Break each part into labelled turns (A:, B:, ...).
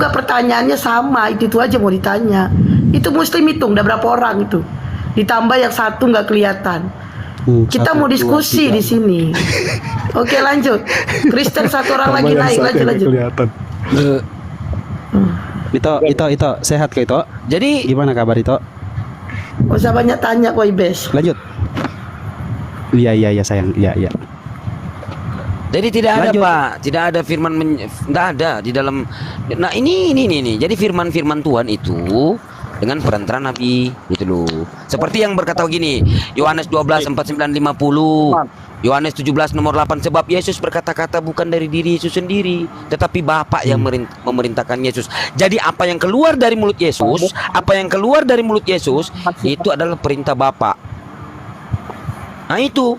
A: juga pertanyaannya sama, itu aja mau ditanya. Itu Muslim hitung udah berapa orang itu. Ditambah yang satu nggak kelihatan. Kita mau diskusi di sini. Oke, lanjut. Kristen satu orang lagi naik, lanjut.
B: Ito, sehat ke Ito?
C: Jadi
B: Gimana kabar Ito?
A: Gak usah banyak tanya kok, Ibes.
B: Lanjut. Iya sayang, iya.
C: Jadi tidak ada,
B: Lanjut.
C: Pak, tidak ada firman tidak ada di dalam. Nah, ini. Jadi firman Tuhan itu dengan perantaraan Nabi gitu loh. Seperti yang berkata begini, Yohanes 12 49 50. Yohanes 17 nomor 8, sebab Yesus berkata-kata bukan dari diri Yesus sendiri, tetapi Bapa yang memerintahkan Yesus. Jadi apa yang keluar dari mulut Yesus, itu adalah perintah Bapa. Nah itu.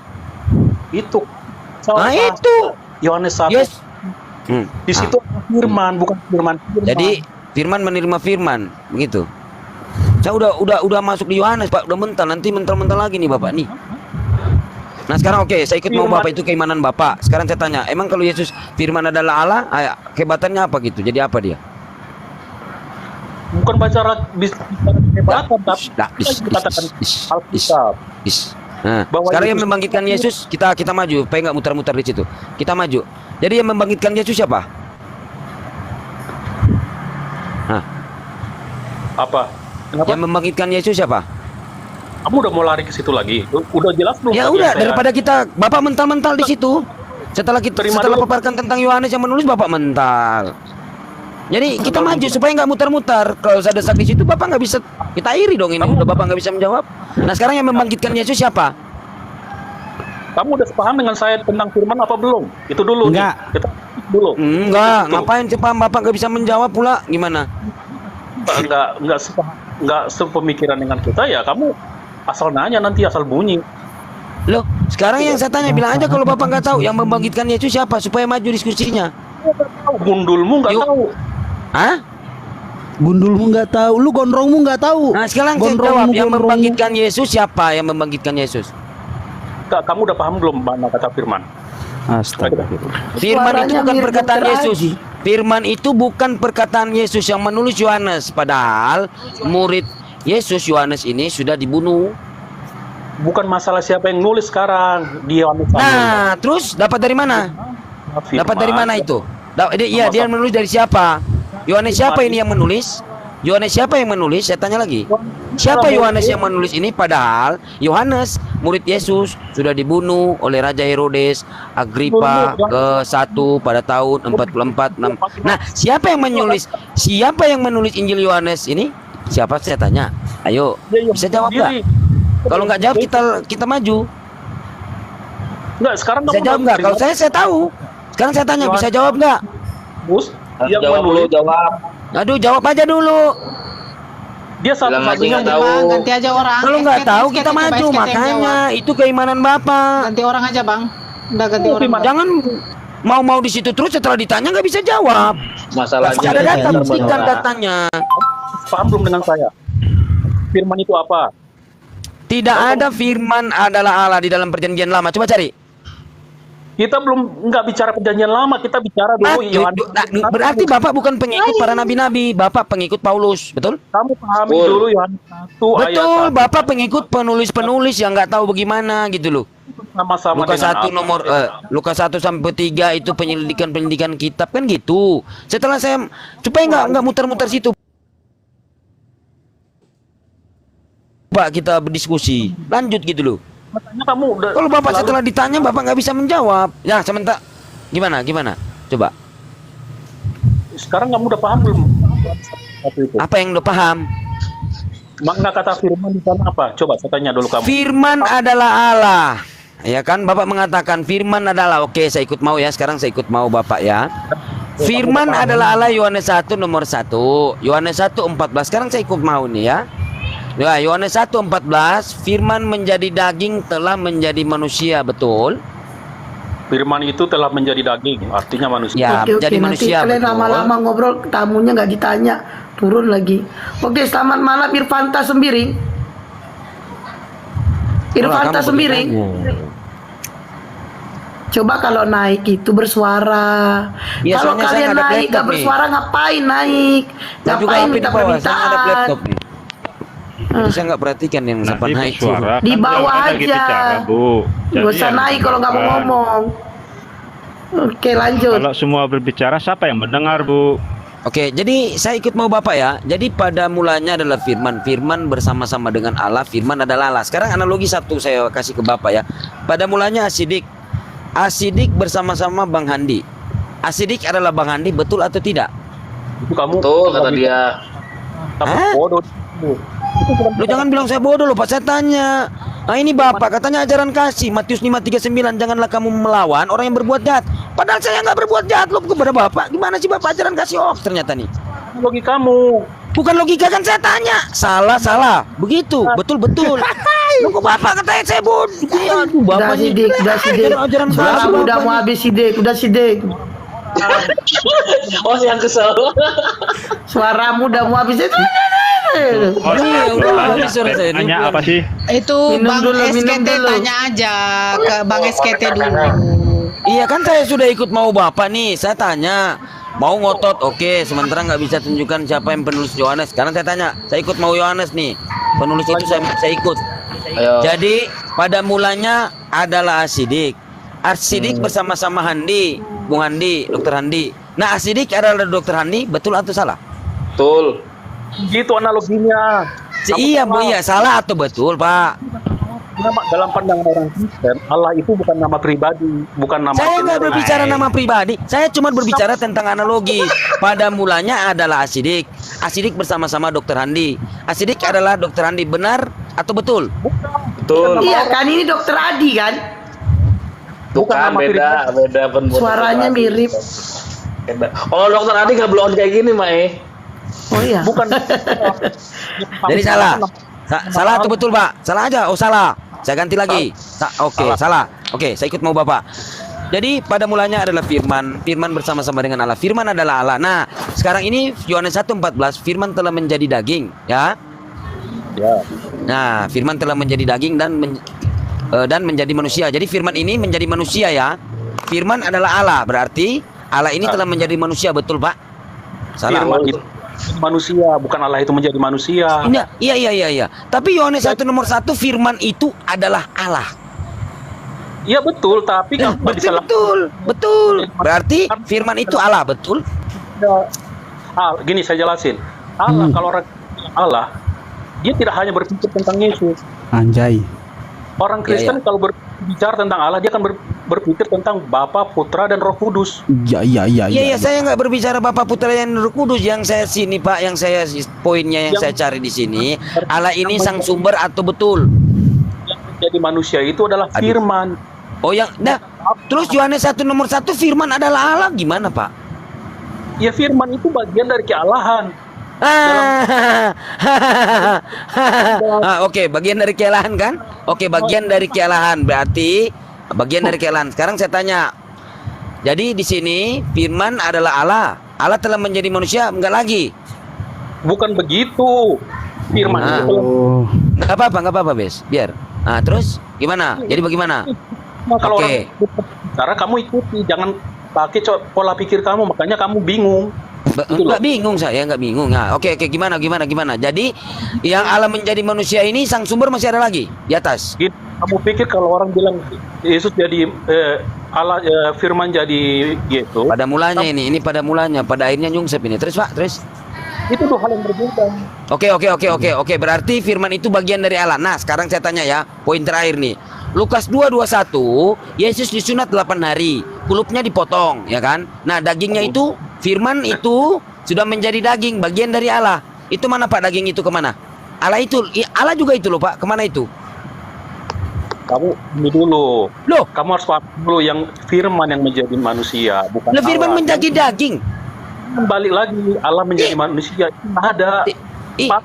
C: Nah itu.
D: Yohanes 1.
C: Yes.
D: Di situ firman, bukan firman.
C: Jadi firman menerima firman, begitu. Saya udah masuk di Yohanes, Pak, udah mental, nanti mental lagi nih Bapak nih. Nah sekarang oke, saya ikut mau Bapak, itu keimanan Bapak. Sekarang saya tanya, emang kalau Yesus firman adalah Allah, kehebatannya apa gitu? Jadi apa dia?
D: Bukan bicara kehebatan, tapi dikatakan Alkitab.
C: Nah, sekarang yang membangkitkan Yesus, kita maju, supaya nggak muter-muter di situ. Kita maju. Jadi yang membangkitkan Yesus siapa? Nah,
D: Apa? Kenapa?
C: yang membangkitkan Yesus siapa?
D: Kamu udah mau lari ke situ lagi? Udah jelas belum?
C: Ya
D: tadi
C: udah,
D: yang
C: daripada kita Bapak mental-mental di situ. Setelah
D: Terima
C: setelah
D: dulu.
C: paparkan tentang Yohanes yang menulis, Bapak mental. Jadi kita maju supaya nggak muter-muter. Kalau saya desak di situ, Bapak nggak bisa, kita iri dong ini. Udah Bapak nggak bisa menjawab. Nah sekarang yang membangkitkan Yesus siapa?
D: Kamu udah sepaham dengan saya tentang firman apa belum? Itu dulu.
B: Enggak.
D: Nih. Kita dulu.
C: Enggak,
D: Itu.
C: ngapain sih Pak? Bapak nggak bisa menjawab pula? Gimana?
D: Enggak sepemikiran dengan kita ya. Kamu asal nanya, nanti asal bunyi.
C: Loh, sekarang yang saya tanya, bilang aja kalau Bapak nggak tahu yang membangkitkan Yesus siapa, supaya maju diskusinya.
D: Gundulmu nggak
C: Yuk.
D: tahu.
C: Hah?
B: Gundulmu nggak tahu, lu gondrongmu nggak tahu.
C: Nah sekarang saya jawab, yang membangkitkan Yesus siapa? Yang membangkitkan Yesus?
D: Kamu udah paham belum mana kata firman?
B: Astaga.
C: Firman itu
A: Suaranya
C: bukan
A: mirip
C: perkataan
A: Dr.
C: Yesus.
A: Haji.
C: Firman itu bukan perkataan Yesus yang menulis Yohanes. Padahal murid Yesus Yohanes ini sudah dibunuh.
D: Bukan masalah siapa yang nulis sekarang di Yohanes.
C: Nah, terus dapat dari mana? Dapat dari mana itu? Iya, dia menulis dari siapa? Yohanes siapa ini yang menulis? Yohanes siapa yang menulis? Saya tanya lagi. Siapa Yohanes yang menulis ini? Padahal Yohanes murid Yesus sudah dibunuh oleh Raja Herodes Agripa ke-1 pada tahun 44. Nah, siapa yang menulis? Siapa yang menulis Injil Yohanes ini? Siapa, saya tanya? Ayo, bisa jawab nggak? Kalau nggak jawab, kita maju.
D: Enggak, sekarang
C: Bisa jawab nggak? Kalau saya tahu. Sekarang saya tanya, bisa jawab nggak?
D: Bus, yang
E: Jawab
D: menulis
E: dulu, jawab.
C: Aduh, jawab aja dulu.
D: dia satu-satunya
E: Bilang aja nggak tahu.
F: Bang, ganti aja orang.
C: Kalau nggak
F: Esket,
C: tahu,
F: esket,
C: kita
F: coba
C: maju.
F: esket yang
C: Makanya
F: jawab.
C: itu keimanan Bapak.
F: Ganti orang aja, Bang. Udah ganti orang. Bang.
C: Jangan mau di situ terus, setelah ditanya nggak bisa jawab.
E: Masalahnya
C: Ada data,
E: benar,
C: buktikan
E: Pak.
C: datanya.
D: paham belum dengan saya? Firman itu apa?
C: Tidak ada firman adalah Allah di dalam perjanjian lama. Coba cari.
D: Kita belum nggak bicara perjanjian lama, kita bicara dulu
C: Berarti Bapak bukan pengikut para nabi-nabi, Bapak pengikut Paulus, betul?
D: Kamu pahami
E: Betul.
D: dulu Yohanes 1 ayat
C: Betul,
D: 1.
C: Bapak pengikut penulis-penulis yang nggak tahu bagaimana gitu loh.
D: Sama-sama
C: Lukas
D: dengan
C: 1
D: apa?
C: nomor Lukas 1 sampai 3 itu penyelidikan kitab kan gitu. Setelah saya supaya nggak muter-muter situ. Pak, kita berdiskusi. Lanjut gitu loh.
D: Makanya kamu udah
C: Kalau Bapak
D: selalu-
C: setelah ditanya Bapak nggak bisa menjawab. Ya, sementara gimana? Coba.
D: sekarang kamu udah paham belum? Satu itu.
C: Apa yang udah paham?
D: Makna kata firman di sana apa? Coba saya tanya dulu kamu.
C: Firman adalah Allah. Ya kan Bapak mengatakan firman adalah. Oke, saya ikut mau ya. Sekarang saya ikut mau Bapak ya. Firman adalah Allah, Yohanes 1 nomor 1. Yohanes 1:14. Sekarang saya ikut mau nih ya. Ya, Yohanes 1:14, firman menjadi daging telah menjadi manusia, betul?
D: Firman itu telah menjadi daging, artinya manusia.
C: Ya,
A: Oke,
C: jadi
A: nanti
C: manusia,
A: kalian
C: betul.
A: lama-lama ngobrol, tamunya nggak ditanya, turun lagi. Oke, selamat malam Irfanta Sembiring. Irfanta
C: Kamu
A: Sembiring.
C: bagaimana?
A: Coba kalau naik itu bersuara.
C: Iya,
A: Kalau
C: soalnya saya
A: kalian
C: nggak ada
A: naik
C: laptop
A: gak
C: nih.
A: bersuara ngapain naik?
C: Saya juga
A: Ngapain
C: HP
A: minta
C: di bawah, saya nggak ada
A: permintaan?
C: laptop nih. Jadi saya nggak perhatikan yang siapa
E: Nanti
C: naik
E: bersuara,
C: turun.
E: kan
A: Di bawah
E: jangan lagi
A: aja.
E: bicara, Bu.
A: Gak
E: Jadi
A: usah
E: yang
A: naik kalau nggak mau
E: mendengarkan.
A: ngomong. Oke lanjut.
E: Kalau semua berbicara, siapa yang mendengar, Bu?
C: Oke, jadi saya ikut mau Bapak ya. Jadi pada mulanya adalah firman. Firman bersama-sama dengan Allah. Firman adalah Allah. Sekarang analogi satu saya kasih ke Bapak ya. Pada mulanya Asidik. Asidik bersama-sama Bang Handi. Asidik adalah Bang Handi, betul atau tidak?
D: Itu kamu
G: Betul kata dia.
D: kamu
C: Hah?
D: bodoh.
C: Lu jangan bilang saya bodoh loh Pak, saya tanya. Nah ini Bapak katanya ajaran kasih Matius 5:39, janganlah kamu melawan orang yang berbuat jahat. Padahal saya nggak berbuat jahat loh kepada Bapak. Gimana sih Bapak ajaran kasih hoax ternyata nih?
D: Logi kamu.
C: Bukan logika kan saya tanya. Salah. Begitu. Betul. Lu kok Bapak katanya saya bodoh. Aduh,
A: Udah
C: Bapak nih.
A: sidik, udah sidik.
C: Ajaran
A: Suara
C: kasih
A: udah
C: Bapak
A: mau
C: nih.
A: habis sidik, udah sidik.
G: Oh, yang kesel.
A: Suaramu udah mau habis itu.
E: Oh,
C: Iya, udah
E: tanya,
C: habis suara saya.
E: tanya apa sih?
F: Itu
A: Minum
F: Bang
A: dulu, minum
F: SKT
A: dulu.
F: tanya aja ke Bang SKT dulu.
C: Iya kan saya sudah ikut mau Bapak nih. Saya tanya. Mau ngotot, oke. Sementara nggak bisa tunjukkan siapa yang penulis Yohanes. Sekarang saya tanya. Saya ikut mau Yohanes nih. Penulis itu saya ikut.
G: Ayo.
C: Jadi pada mulanya adalah Asidik. Asidik bersama-sama Handi, Bung Handi, Dokter Handi. Nah Asidik adalah Dokter Handi, betul atau salah?
G: Betul.
D: Gitu analoginya.
C: Iya Bu, iya salah atau betul Pak?
D: Dalam pandangan orang Kristen, Allah itu bukan nama pribadi, bukan nama.
C: Saya nggak berbicara nama pribadi, saya cuma berbicara tentang analogi. Pada mulanya adalah Asidik. Asidik bersama-sama Dokter Handi. Asidik adalah Dokter Handi, benar atau betul?
G: Betul.
A: Iya kan ini dokter Adi kan?
G: Bukan
D: nama
G: beda penbuat.
A: Suaranya mirip.
G: Beda. Kalau dokter Adi nggak belum kayak gini, Mae.
A: Oh iya.
D: Bukan.
C: Jadi salah. Salah atau betul Pak? Salah aja. Oh salah. Saya ganti lagi. Oke, salah. Oke, saya ikut mau Bapak. Jadi pada mulanya adalah firman. Firman bersama-sama dengan Allah. Firman adalah Allah. Nah, sekarang ini Yohanes 1:14, firman telah menjadi daging, ya.
D: Ya.
C: Nah, firman telah menjadi daging dan menjadi manusia. Jadi firman ini menjadi manusia ya. Firman adalah Allah, berarti Allah ini telah menjadi manusia, betul Pak? Salah.
D: Firman itu manusia, bukan Allah itu menjadi manusia.
C: Iya. Tapi Yohanes 1:1 firman itu adalah Allah.
D: Iya betul, tapi kamu nggak bisa
C: Betul. Berarti firman itu Allah, betul?
D: Gini saya jelasin. Allah kalau orang Allah, dia tidak hanya berpikir tentang Yesus.
B: Anjay.
D: Orang Kristen kalau berbicara tentang Allah, dia akan berpikir tentang Bapa, Putra, dan Roh Kudus.
C: Iya, saya nggak berbicara Bapa, Putra, dan Roh Kudus. Yang saya sini Pak, yang saya poinnya yang saya cari di sini, Allah ini sang sumber atau betul?
D: Yang menjadi manusia itu adalah firman.
C: Oh yang, nah, terus Yohanes 1:1 firman adalah Allah, gimana Pak?
D: Ya firman itu bagian dari kealahan.
C: Oke, bagian dari kealahan kan? Oke, bagian dari kealahan berarti bagian dari kealahan. Sekarang saya tanya. Jadi di sini firman adalah Allah. Allah telah menjadi manusia, enggak lagi.
D: Bukan begitu. Firman itu
B: Oh.
C: Enggak apa-apa, Bes. Biar. Nah, terus gimana? Jadi bagaimana?
D: kalau
C: Oke.
D: orang bicara kamu ikuti, jangan pakai pola pikir kamu, makanya kamu bingung.
C: Enggak bingung saya, enggak bingung. Nah, oke, gimana? Jadi yang Allah menjadi manusia ini sang sumber masih ada lagi di atas.
D: Gitu. Kamu pikir kalau orang bilang Yesus jadi Allah, firman jadi gitu,
C: Pada mulanya ini pada mulanya, pada akhirnya nyungsep ini. Terus Pak, terus?
D: itu dua hal yang berbeda.
C: Oke. Berarti firman itu bagian dari Allah. Nah, sekarang saya tanya ya, poin terakhir nih. Lukas 2:21, Yesus disunat 8 hari, kulupnya dipotong, ya kan? Nah, dagingnya itu, firman itu sudah menjadi daging, bagian dari Allah. Itu mana Pak daging itu kemana? Allah itu, Allah juga itu loh Pak, kemana itu?
D: Kamu ini dulu.
C: Loh,
D: Kamu harus paham dulu yang firman yang menjadi manusia, bukan
C: lah firman
D: Allah.
C: menjadi daging.
D: Balik lagi, Allah menjadi manusia itu ada.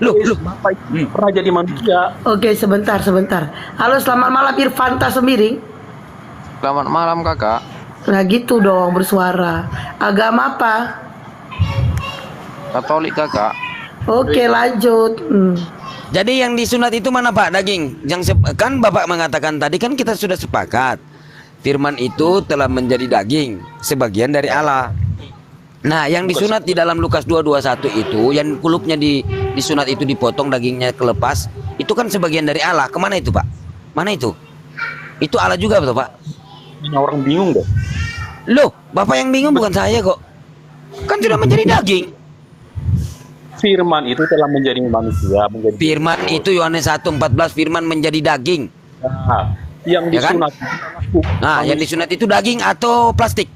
C: Loh.
D: Bapak itu pernah jadi manusia.
A: Oke, sebentar. Halo, selamat malam Irfanta Semiring.
G: Selamat malam, Kakak.
A: Nah gitu dong bersuara. Agama apa?
G: Katolik, Kakak.
A: Oke, lanjut.
C: Jadi yang disunat itu mana Pak daging? Yang kan Bapak mengatakan tadi kan kita sudah sepakat. Firman itu telah menjadi daging, sebagian dari Allah. Nah, yang disunat di dalam Lukas 2:21 itu, yang kulupnya disunat itu dipotong, dagingnya kelepas, itu kan sebagian dari Allah. Kemana itu, Pak? Mana itu? Itu Allah juga, betul, Pak?
D: Ini orang bingung deh.
C: Loh, Bapak yang bingung bukan saya kok. Kan sudah menjadi daging.
D: Firman itu telah menjadi manusia, menjadi
C: Firman itu Yohanes 1:14, firman menjadi daging.
D: Nah, yang
C: Ya kan?
D: disunat.
C: Nah, yang disunat itu daging atau plastik?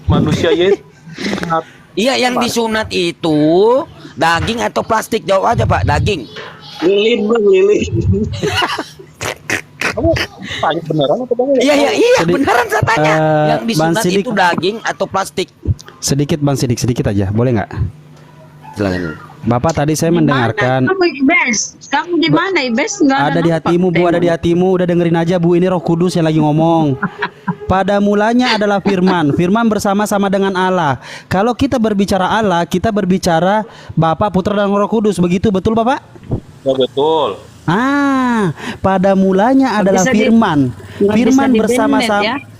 D: Manusia Yesus.
C: Iya, yang disunat itu daging atau plastik? Jawab aja, Pak. Daging.
G: Lilin bang, lilin.
D: Kamu tanya beneran atau bang?
C: Iya, beneran saya tanya. Yang
B: Bang
C: disunat
B: Sidik.
C: itu daging atau plastik?
B: Sedikit Bang Sidik, sedikit aja, boleh nggak?
C: Silakan.
B: Bapak tadi saya mendengarkan.
H: Kamu Ibes, kamu di mana Ibes? Nggak
B: Ada di hatimu Bu, ada di hatimu. Udah dengerin aja Bu, ini Roh Kudus yang lagi ngomong. Pada mulanya adalah firman. Firman bersama-sama dengan Allah. Kalau kita berbicara Allah, kita berbicara Bapa, Putra dan Roh Kudus. Begitu betul Bapak?
D: Ya, betul.
B: Pada mulanya adalah
H: bisa di-
B: firman.
H: nggak
B: Firman
H: bisa di
B: bersama-sama.
H: bended, ya.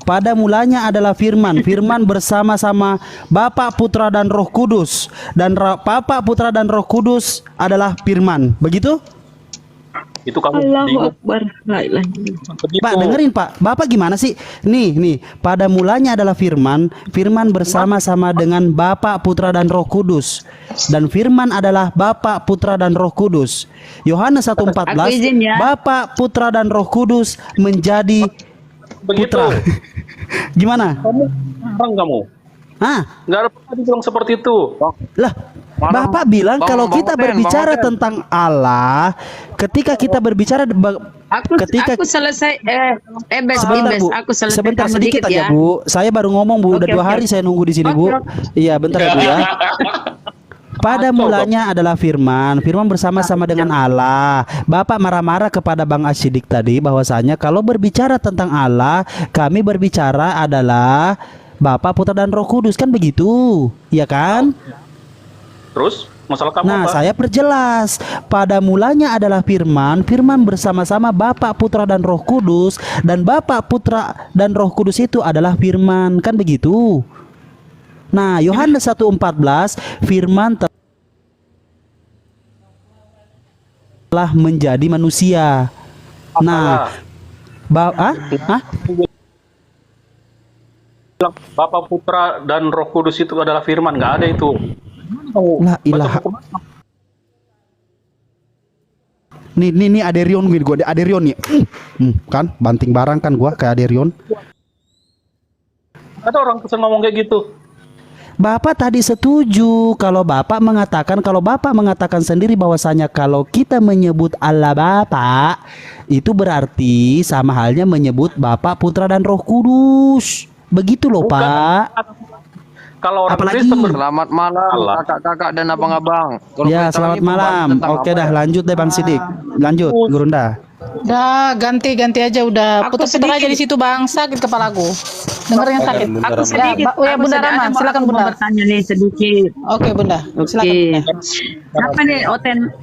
B: Pada mulanya adalah firman. Firman bersama-sama Bapa, Putra dan Roh Kudus. Dan Bapa, Putra dan Roh Kudus adalah firman. Begitu?
D: Itu kamu
H: Allahu
D: bingung.
H: Akbar. La ilaha
D: Begitu.
B: Pak, dengerin Pak. Bapak gimana sih? Nih. Pada mulanya adalah firman. Firman bersama-sama dengan Bapa, Putra dan Roh Kudus. Dan firman adalah Bapa, Putra dan Roh Kudus. Yohanes 1:14.
H: Aku izin ya.
B: Bapa, Putra dan Roh Kudus menjadi
D: Begitu.
B: putra. Gimana?
D: Kamu orang kamu. Nggak ada pernah dibilang seperti itu.
B: Lah, Bapak bilang kalau kita berbicara tentang Allah, ketika kita berbicara
H: Aku selesai Ibes,
B: Sebentar Bu,
H: aku selesai
B: sebentar sedikit aja
H: ya.
B: Bu. Saya baru ngomong Bu, udah
H: Oke,
B: 2
H: oke.
B: hari saya nunggu di sini Bu.
H: Oke.
B: Iya, bentar ya Bu ya. Pada mulanya adalah firman. Firman bersama-sama dengan Allah. Bapak marah-marah kepada Bang Asyidik tadi bahwasanya kalau berbicara tentang Allah, kami berbicara adalah Bapa, Putra dan Roh Kudus, kan begitu? Iya kan?
D: Terus masalah kamu
B: Nah,
D: apa?
B: saya perjelas. Pada mulanya adalah firman. Firman bersama-sama Bapa, Putra dan Roh Kudus, dan Bapa, Putra dan Roh Kudus itu adalah firman, kan begitu? Nah, Yohanes 1:14, firman telah menjadi manusia. Nah,
D: Bilang Bapa, Putra dan Roh Kudus itu adalah firman, nggak ada itu.
B: La ilaha. Nih Aderion gue, Aderion nih. Kan banting barang kan gua kayak Aderion.
D: Ada orang pesan ngomong kayak gitu.
B: Bapak tadi setuju kalau Bapak mengatakan sendiri bahwasanya kalau kita menyebut Allah Bapa, itu berarti sama halnya menyebut Bapa, Putra dan Roh Kudus. Begitu loh,
D: Bukan.
B: Pak.
D: Kalau orang
B: Apalagi?
D: Kristen
I: Selamat malam
D: Allah.
I: kakak-kakak dan abang-abang. Kalau
B: Ya,
I: kita
B: selamat
I: ini pembahasan
B: malam.
I: tentang
B: Oke
I: apa
B: dah,
I: ya?
B: lanjut deh Bang Sidik. Lanjut, Gurunda.
F: Udah ganti aja udah.
H: Aku
F: Putar-putar aja
H: sedikit.
F: di situ Bang, sakit kepalaku. Dengerin sakit.
H: Aku sedikit.
F: Ya Bunda Rama, silakan Bunda.
H: Bertanya nih sedikit.
F: Oke Bunda, silakan Bunda.
H: Apa nih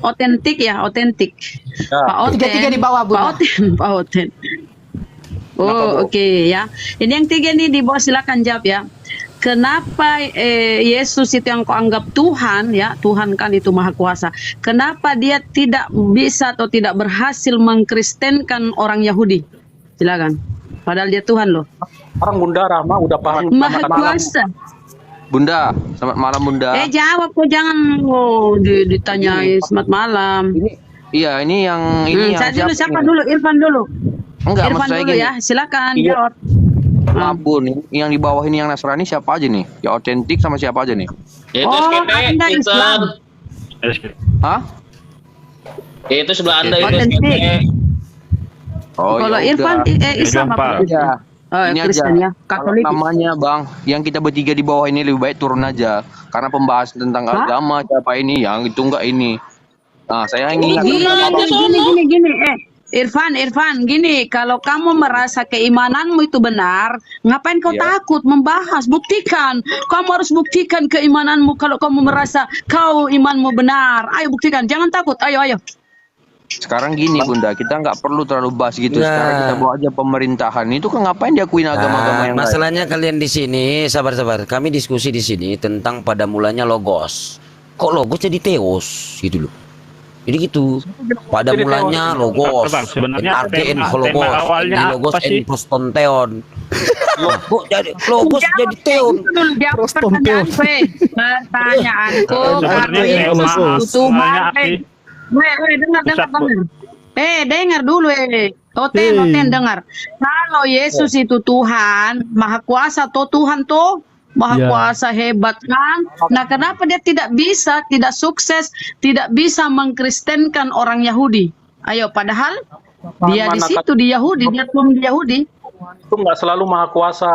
H: otentik ya, otentik.
D: Ya.
H: Pak Oten.
F: Tiga-tiga di bawah, Bunda.
H: Pak Oten. Oh, oke ya. Ini yang 3 nih di bawah, silakan jawab ya. Kenapa Yesus itu yang kau anggap Tuhan ya, Tuhan kan itu Maha Kuasa. Kenapa dia tidak bisa atau tidak berhasil mengkristenkan orang Yahudi? Silakan. Padahal dia Tuhan loh.
D: orang Bunda Rama udah paham.
H: Maha Kuasa.
I: Bunda, selamat malam Bunda.
H: Jawab kok, jangan ditanyai selamat malam.
I: Ini yang
H: Saya dulu, siapa
I: ini?
H: dulu? Irfan dulu.
I: Enggak,
H: Irfan
I: maksud saya
H: dulu
I: gini.
H: ya, silakan
D: Iya.
H: jawab.
I: Maaf Bu, nih, yang di bawah ini yang Nasrani siapa aja nih? Ya otentik sama siapa aja nih?
G: Itu
H: Oh,
G: SKP,
H: Anda
G: itu.
H: Islam.
I: Hah?
G: Itu sebelah Anda itu
H: Otentik.
G: SKP.
I: Oh,
H: Kalau
I: ya
H: Irfan
I: udah.
H: Islam apa?
I: Iya.
H: Oh,
I: Ini
H: Kristen
I: aja.
H: ya,
I: Kalau
H: Katolik.
I: namanya Bang, yang kita bertiga di bawah ini lebih baik turun aja. Karena pembahasan tentang agama siapa ini, yang itu enggak ini. Nah, saya ingin
H: Gini. Irfan, gini, kalau kamu merasa keimananmu itu benar, ngapain kau takut membahas? Buktikan. Kamu harus buktikan keimananmu kalau kamu merasa kau imanmu benar. Ayo buktikan, jangan takut. Ayo.
I: Sekarang gini Bunda, kita nggak perlu terlalu bahas gitu. Sekarang kita bawa aja pemerintahan itu kan ngapain diakuin agama-agama yang lain?
C: Masalahnya kalian di sini sabar-sabar. Kami diskusi di sini tentang pada mulanya logos. Kok logos jadi teos gitu loh. Jadi gitu. Pada mulanya logos.
E: Bang, sebenarnya
C: artian
E: tema
C: logos.
E: awalnya
C: Ini logos
E: apa sih?
C: en prostonteon. Kok jadi logos jadi teon?
H: Jawab pertanyaanku.
E: Sebenarnya
H: Yesus
E: tema
H: itu Tuhan.
E: awalnya Aki.
H: Dengar. Dengar dulu Oten dengar. Kalau Yesus itu Tuhan, Maha Kuasa Tuhan Maha Kuasa hebat kan? Nah, kenapa dia tidak sukses, tidak bisa mengkristenkan orang Yahudi? Ayo, padahal dia di situ di Yahudi, dia turun di Yahudi.
D: Itu nggak selalu maha kuasa.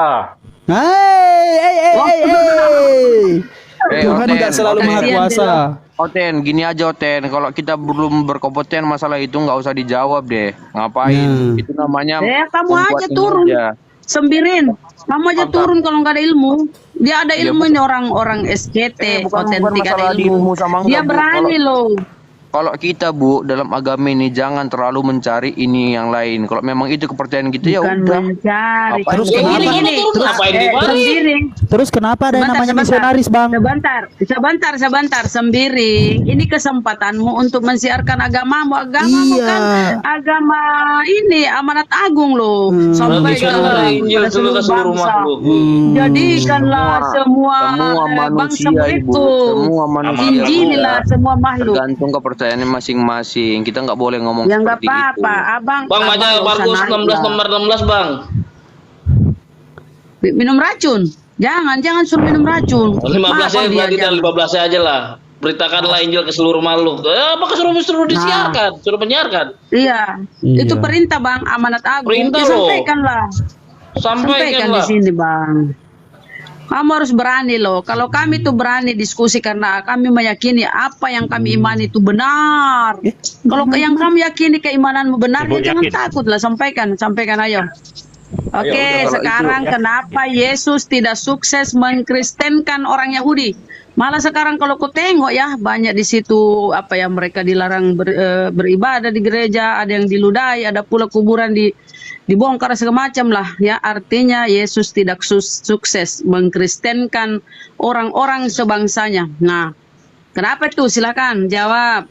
B: Tuhan tidak selalu maha kuasa.
I: Oten, gini aja Oten, kalau kita belum berkompeten masalah itu nggak usah dijawab deh. Ngapain? Itu namanya
H: kamu aja
I: membuat
H: turun.
I: aja.
H: Sembirin. Kamu aja turun kalau nggak ada ilmu. Dia ada ilmu ini orang SKT, otentik ada ilmu. Dia berani loh.
I: Kalau kita Bu dalam agama ini jangan terlalu mencari ini yang lain. Kalau memang itu kepercayaan kita ya udah.
H: Mencari.
B: Terus kenapa? Terus kenapa ada yang namanya misionaris Bang?
H: Sebentar. Sembiring. Ini kesempatanmu untuk mensiarkan agamamu. Agamamu kan agama ini amanat agung loh. Sampai ke seluruh bangsa. Jadikanlah semua bangsa itu.
I: Semua manusia.
H: Injililah semua makhluk.
I: Tergantung kepercayaannya masing-masing. Kita nggak boleh ngomong
H: Ya nggak
I: seperti itu.
H: apa-apa, Abang.
G: Bang, baca Markus 16 nomor 16, Bang.
H: Minum racun. Jangan suruh minum racun.
G: 15 aja berarti, dan 15 aja lah. Beritakanlah Injil ke seluruh makhluk. Apakah suruh disiarkan, suruh menyiarkan?
H: Iya. Itu perintah Bang, amanat agung.
G: Perintah
H: Sampaikanlah. Sampaikan di sini Bang. Kamu harus berani loh. Kalau kami tuh berani diskusi karena kami meyakini apa yang kami imani itu benar. Kalau yang kami yakini keimananmu benar, ya jangan takutlah. Sampaikan ayo. Oke, sekarang kenapa Yesus tidak sukses mengkristenkan orang Yahudi? Malah sekarang kalau kau tengok ya, banyak di situ mereka dilarang beribadah di gereja, ada yang diludahi, ada pula kuburan dibongkar segala macam lah ya. Artinya Yesus tidak sukses mengkristenkan orang-orang sebangsanya. Nah, kenapa itu? Silakan jawab.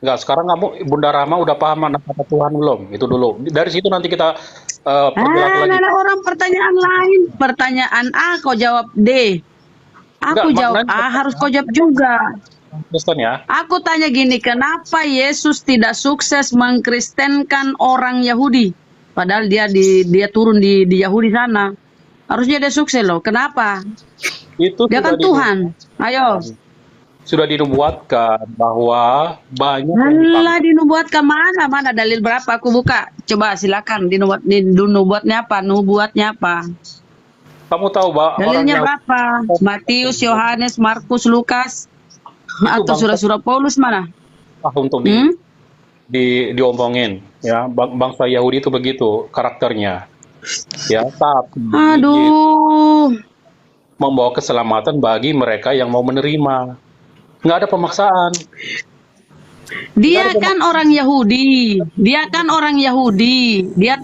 D: Enggak, sekarang kamu Bunda Rama udah paham kata Tuhan belum? Itu dulu. Dari situ nanti kita perjelas lagi.
H: Ada orang pertanyaan lain. Pertanyaan A kau jawab D. Aku jawab A, harus kau jawab juga.
D: Kristen ya.
H: Aku tanya gini, kenapa Yesus tidak sukses mengkristenkan orang Yahudi? Padahal dia turun di Yahudi sana. Harusnya dia sukses loh. Kenapa?
D: Itu
H: dia kan Tuhan. Ayo.
D: Sudah dinubuatkan bahwa banyak.
H: Alah, dinubuatkan mana dalil berapa? Aku buka. Coba silakan. Dinubuatnya apa? Nubuatnya apa?
D: Kamu tahu
H: dalilnya berapa? Matius, Yohanes, Markus, Lukas, atau surah-surah Paulus mana?
D: Untuk diomongin ya, bangsa Yahudi itu begitu karakternya ya, tapi membawa keselamatan bagi mereka yang mau menerima, nggak ada pemaksaan.
H: Dia kan orang Yahudi, dia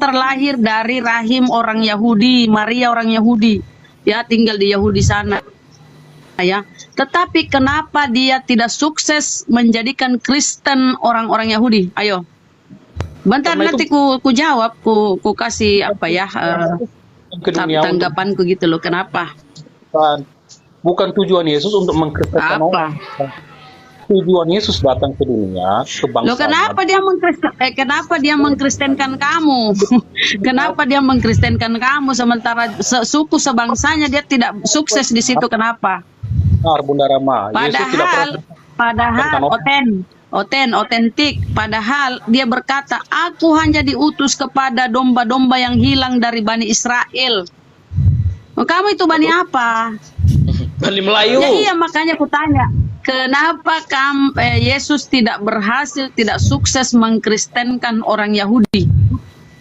H: terlahir dari rahim orang Yahudi, Maria orang Yahudi, ya tinggal di Yahudi sana. Ya, tetapi kenapa dia tidak sukses menjadikan Kristen orang-orang Yahudi? Ayo, bentar nanti ku jawab, ku kasih tanggapanku gitu loh. Kenapa?
D: Bukan tujuan Yesus untuk mengkristenkan orang. Tujuan Yesus datang ke dunia, ke bangsa.
H: Loh, kenapa dia mengkristenkan kamu? Kenapa dia mengkristenkan kamu sementara suku sebangsanya dia tidak sukses di situ? Kenapa?
D: Benar, Bunda Rama.
H: Padahal otentik. Padahal dia berkata, aku hanya diutus kepada domba-domba yang hilang dari Bani Israel. Kamu itu Bani apa?
G: Bani Melayu.
H: Ya, iya, makanya aku tanya. Kenapa Yesus tidak berhasil, tidak sukses mengkristenkan orang Yahudi?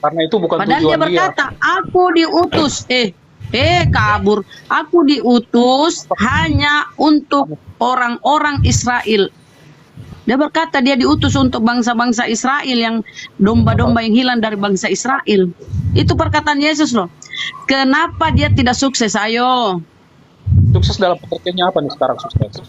D: Karena itu bukan
H: padahal
D: tujuan
H: dia berkata, aku diutus. Kabur. Aku diutus hanya untuk orang-orang Israel. Dia berkata dia diutus untuk bangsa-bangsa Israel yang domba-domba yang hilang dari bangsa Israel. Itu perkataan Yesus loh. Kenapa dia tidak sukses? Ayo.
D: Sukses dalam pengertiannya apa nih sekarang sukses?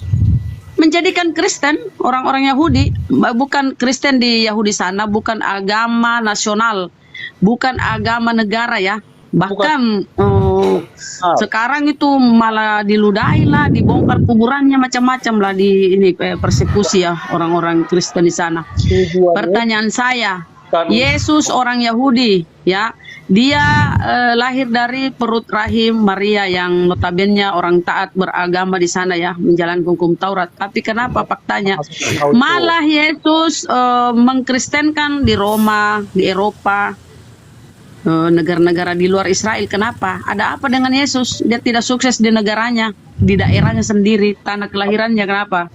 H: Menjadikan Kristen, orang-orang Yahudi, bukan Kristen di Yahudi sana, bukan agama nasional, bukan agama negara ya. Bahkan sekarang itu malah diludahi lah, dibongkar kuburannya macam-macam lah di ini persekusi ya orang-orang Kristen di sana. Pertanyaan saya, Yesus orang Yahudi ya, dia lahir dari perut rahim Maria yang notabene orang taat beragama di sana ya, menjalankan hukum Taurat. Tapi kenapa faktanya malah Yesus mengkristenkan di Roma, di Eropa, negara-negara di luar Israel? Kenapa? Ada apa dengan Yesus? Dia tidak sukses di negaranya, di daerahnya sendiri, tanah kelahirannya. Kenapa?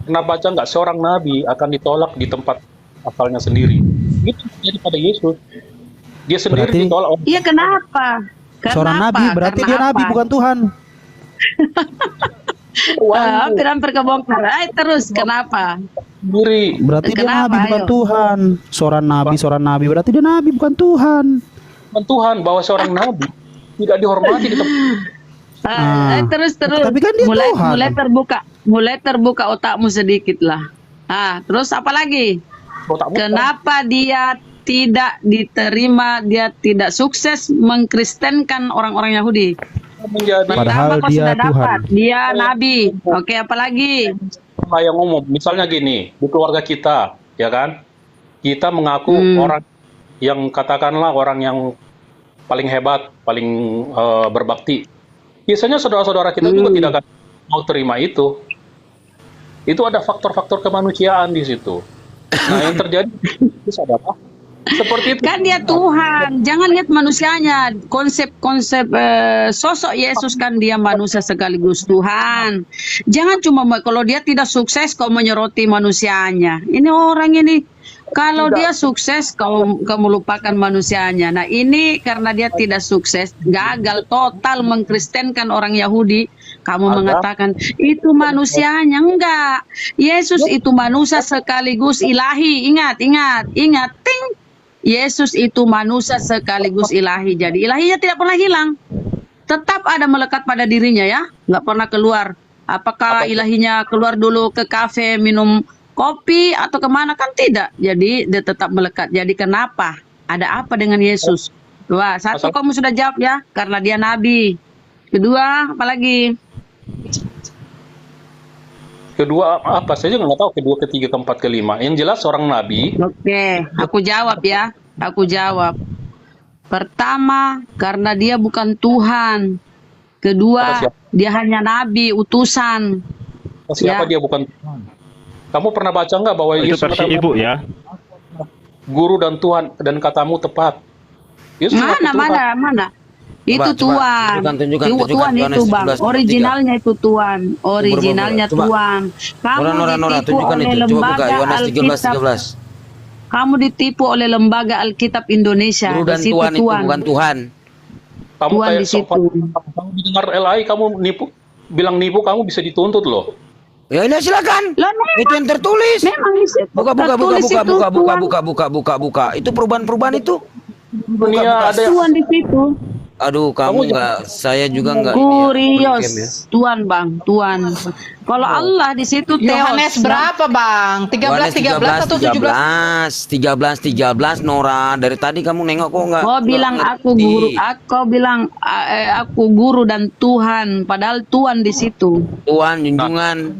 D: Pernah baca nggak seorang nabi akan ditolak di tempat asalnya sendiri? Itu jadi pada Yesus. Dia sendiri
B: Berarti-
D: ditolak.
H: Iya, kenapa?
B: Seorang nabi, berarti dia nabi bukan Tuhan.
H: Hampir kebongkar. Terus kenapa?
D: Sendiri.
B: Berarti dia
H: Kenapa,
B: nabi bukan
H: ayo?
B: Tuhan. Seorang nabi berarti dia nabi bukan Tuhan.
D: Bukan Tuhan, bahwa seorang nabi tidak dihormati di tempat.
H: Terus
B: Tapi kan dia Tuhan.
H: mulai terbuka otakmu sedikit lah. Terus apa lagi? Kenapa dia tidak diterima, dia tidak sukses mengkristenkan orang-orang Yahudi?
D: Menjadi
B: Padahal
H: Pertama, kau
B: dia
H: sudah
B: Tuhan.
H: dapat, dia nabi. Oke, apa lagi?
D: hal yang umum. Misalnya gini, di keluarga kita, ya kan, kita mengaku orang yang katakanlah orang yang paling hebat, paling berbakti. Biasanya saudara-saudara kita juga tidak akan mau terima itu. Itu ada faktor-faktor kemanusiaan di situ. Nah, yang terjadi itu adalah seperti itu.
H: Kan dia Tuhan, jangan lihat manusianya. Konsep-konsep sosok Yesus kan dia manusia sekaligus Tuhan. Jangan cuma kalau dia tidak sukses kau menyoroti manusianya. Ini orang ini kalau dia sukses kamu lupakan manusianya. Nah, ini karena dia tidak sukses, gagal total mengkristenkan orang Yahudi. Kamu mengatakan itu manusianya. Enggak. Yesus itu manusia sekaligus ilahi. Ingat. Ting. Yesus itu manusia sekaligus ilahi. Jadi ilahinya tidak pernah hilang. Tetap ada melekat pada dirinya ya. Nggak pernah keluar. Apakah ilahinya keluar dulu ke kafe minum kopi atau kemana? Kan tidak. Jadi dia tetap melekat. Jadi kenapa? Ada apa dengan Yesus? Dua. Satu, kamu sudah jawab ya. Karena dia nabi. Kedua, apalagi?
D: Kedua apa saja nggak tahu, kedua, ketiga, keempat, kelima. Yang jelas seorang nabi.
H: Oke, aku jawab ya. Aku jawab. Pertama, karena dia bukan Tuhan. Kedua, dia hanya nabi, utusan.
D: Siapa dia bukan Tuhan? Kamu pernah baca nggak bahwa
E: Itu
D: Yesus
E: versi
D: mengatakan,
E: ibu ya.
D: Guru dan Tuhan dan katamu tepat. Yesus mengaku Tuhan.
H: Mana? Itu Tuhan.
C: Tunjukkan,
H: Tuhan itu
C: Yohanes
H: Bang.
C: 17:3.
H: Originalnya itu Tuhan. Originalnya
C: Coba.
H: Tuhan. Kamu
C: Nora,
H: ditipu
C: tunjukkan
H: oleh
C: itu. Coba buka
H: lembaga
C: Yohanes
H: Alkitab.
C: 13:13.
H: Kamu ditipu oleh lembaga Alkitab Indonesia.
C: Guru dan
H: Di situ
C: Tuhan itu
H: Tuhan.
C: bukan Tuhan.
D: Kamu
H: Tuhan
D: kayak
H: di situ.
D: kamu dengar LI, kamu bilang nipu, kamu bisa dituntut loh.
C: Ya ini silakan.
H: Lah, memang.
C: Itu yang tertulis.
H: Memang di situ.
C: Buka.
H: Tertulis itu
C: Buka. Itu perubahan itu.
D: Dunia ada yang
H: Tuhan di situ.
C: Aduh, kamu nggak, saya juga nggak.
H: Kurios,
C: ini ya.
H: Tuhan Bang, Tuhan. Kalau Allah di situ
F: Yohanes
H: Theos,
F: berapa Bang? 13 atau 17?
C: 13 Nora. Dari tadi kamu nengok kok nggak.
H: Kau bilang
C: nggak
H: aku
C: ngerti.
H: guru, kau bilang aku guru dan Tuhan, padahal Tuhan di situ.
C: Tuhan junjungan.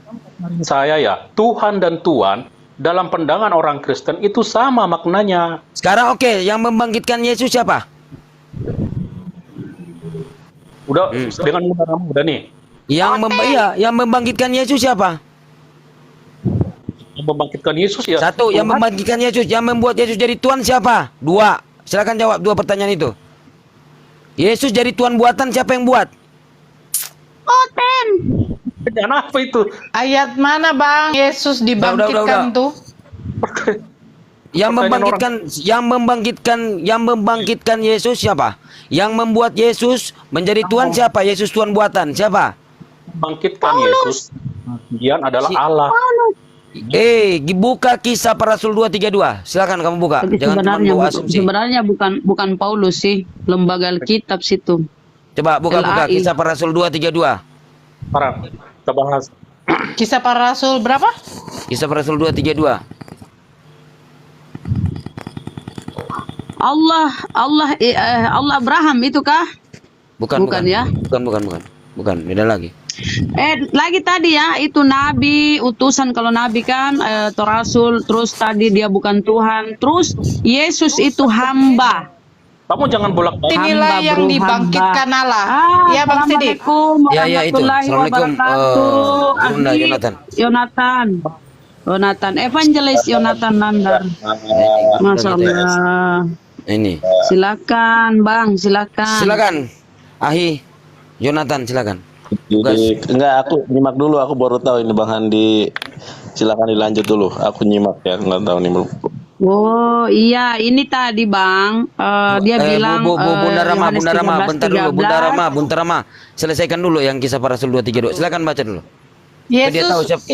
D: saya ya, Tuhan dan Tuhan dalam pandangan orang Kristen itu sama maknanya.
C: Sekarang oke, yang membangkitkan Yesus siapa?
D: Udah dengan mudah nih.
C: Yang membangkitkan Yesus siapa?
D: Yang membangkitkan Yesus ya.
C: Satu, yang membangkitkan Yesus, yang membuat Yesus jadi Tuhan siapa? Dua. Silakan jawab dua pertanyaan itu. Yesus jadi Tuhan buatan, siapa yang buat?
H: Oten.
D: Jangan apa itu?
F: Ayat mana Bang? Yesus dibangkitkan
C: Udah.
F: tuh.
C: Yang membangkitkan Yesus siapa? Yang membuat Yesus menjadi Tuhan siapa? Yesus Tuhan buatan siapa?
D: Membangkitkan Yesus. Kemudian adalah Allah.
C: Buka Kisah Para Rasul 232. Silakan kamu buka.
H: Tapi
C: Jangan cuma
H: sebenarnya
C: bawa asumsi.
H: sebenarnya bukan Paulus sih, lembaga Alkitab situ.
C: Coba buka
H: LAI.
C: Kisah Para Rasul 232.
D: Sekarang kita bahas.
F: Kisah para rasul berapa?
C: Kisah Para Rasul 232.
H: Allah Abraham itu kah?
C: Bukan,
H: Bukan ya?
C: Bukan, beda lagi.
H: Lagi tadi ya, itu nabi, utusan. Kalau nabi kan atau rasul, terus tadi dia bukan Tuhan, terus Yesus itu hamba.
D: Kamu jangan bolak-balik.
F: Inilah
H: Hamba,
F: yang
H: bro,
F: dibangkitkan
H: hamba.
F: Allah. Ya Bang Sidik.
H: Assalamualaikum
C: Ya, itu.
H: warahmatullahi
C: Assalamualaikum,
H: wabarakatuh.
C: Bunda
H: Ahli Yonatan, Evangelis Yonatan Nandar. Masya Allah.
C: Ini.
H: Silakan Bang, silakan.
C: Silakan. Ahi Jonathan, silakan.
J: Jadi enggak, aku nyimak dulu, aku baru tahu ini Bang Handi. Silakan dilanjut dulu. Aku nyimak ya, nggak tahu nih.
H: Oh iya, ini tadi Bang, dia bilang
C: Bunda Rama,
H: Yohanes
C: Bunda Rama,
H: 13,
C: bentar dulu,
H: 13.
C: Bunda Rama, selesaikan dulu yang Kisah Para Rasul 232. Silakan baca dulu. Dia tahu siapa.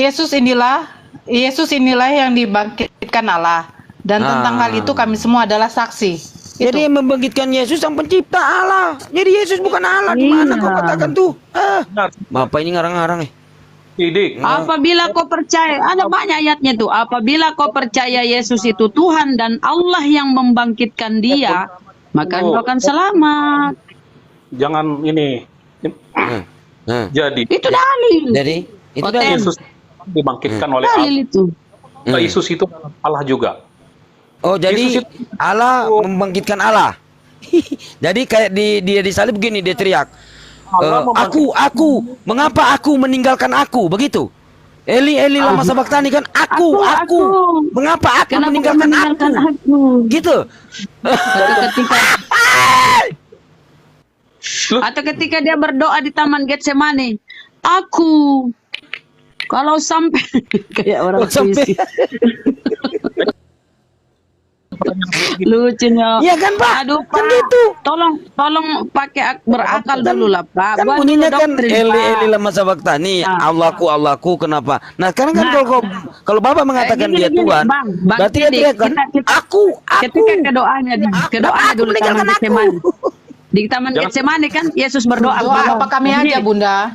F: Yesus inilah yang dibangkitkan Allah. Dan tentang hal itu kami semua adalah saksi.
C: Jadi yang membangkitkan Yesus sang pencipta Allah. Jadi Yesus bukan Allah. Gimana kau katakan tuh? Bapak ini ngarang-ngarang nih.
D: Sidik.
H: Apabila kau percaya, ada banyak ayatnya tuh. Apabila kau percaya Yesus itu Tuhan dan Allah yang membangkitkan dia, maka engkau akan selamat.
D: Jangan ini. Jadi
H: Itu dalil.
C: Jadi itu
H: Oten.
D: Yesus dibangkitkan oleh
H: Dalil
D: Allah.
H: itu.
D: Yesus itu Allah juga.
C: Oh, jadi
D: Yesus
C: Allah membangkitkan Allah. Jadi kayak dia disalib begini, dia teriak, aku, mengapa aku meninggalkan aku, begitu. Eli lama sabaktani kan, aku, mengapa aku
H: Kenapa
C: meninggalkan aku, gitu.
H: Atau ketika dia berdoa di Taman Getsemani, aku kalau sampai kayak orang puisi. Lucunya.
C: Iya kan Pak?
H: Aduh Pak,
C: Kan gitu.
H: tolong pakai berakal dulu lah Pak.
C: Kan
H: Buat
C: bunyinya
H: dulu
C: kan
H: doktrin, Pak.
C: Eli lama sabaktani, Allahku, kenapa? Nah, sekarang kan kalau Bapak mengatakan dia
H: gini,
C: Tuhan,
H: Bang
C: berarti dia
H: Sidik,
C: teriak kan, aku.
H: ketika kedoanya dulu di Taman Getsemani. Di Taman Getsemani kan Yesus berdoa.
F: Doa Bapak kami aja Bunda.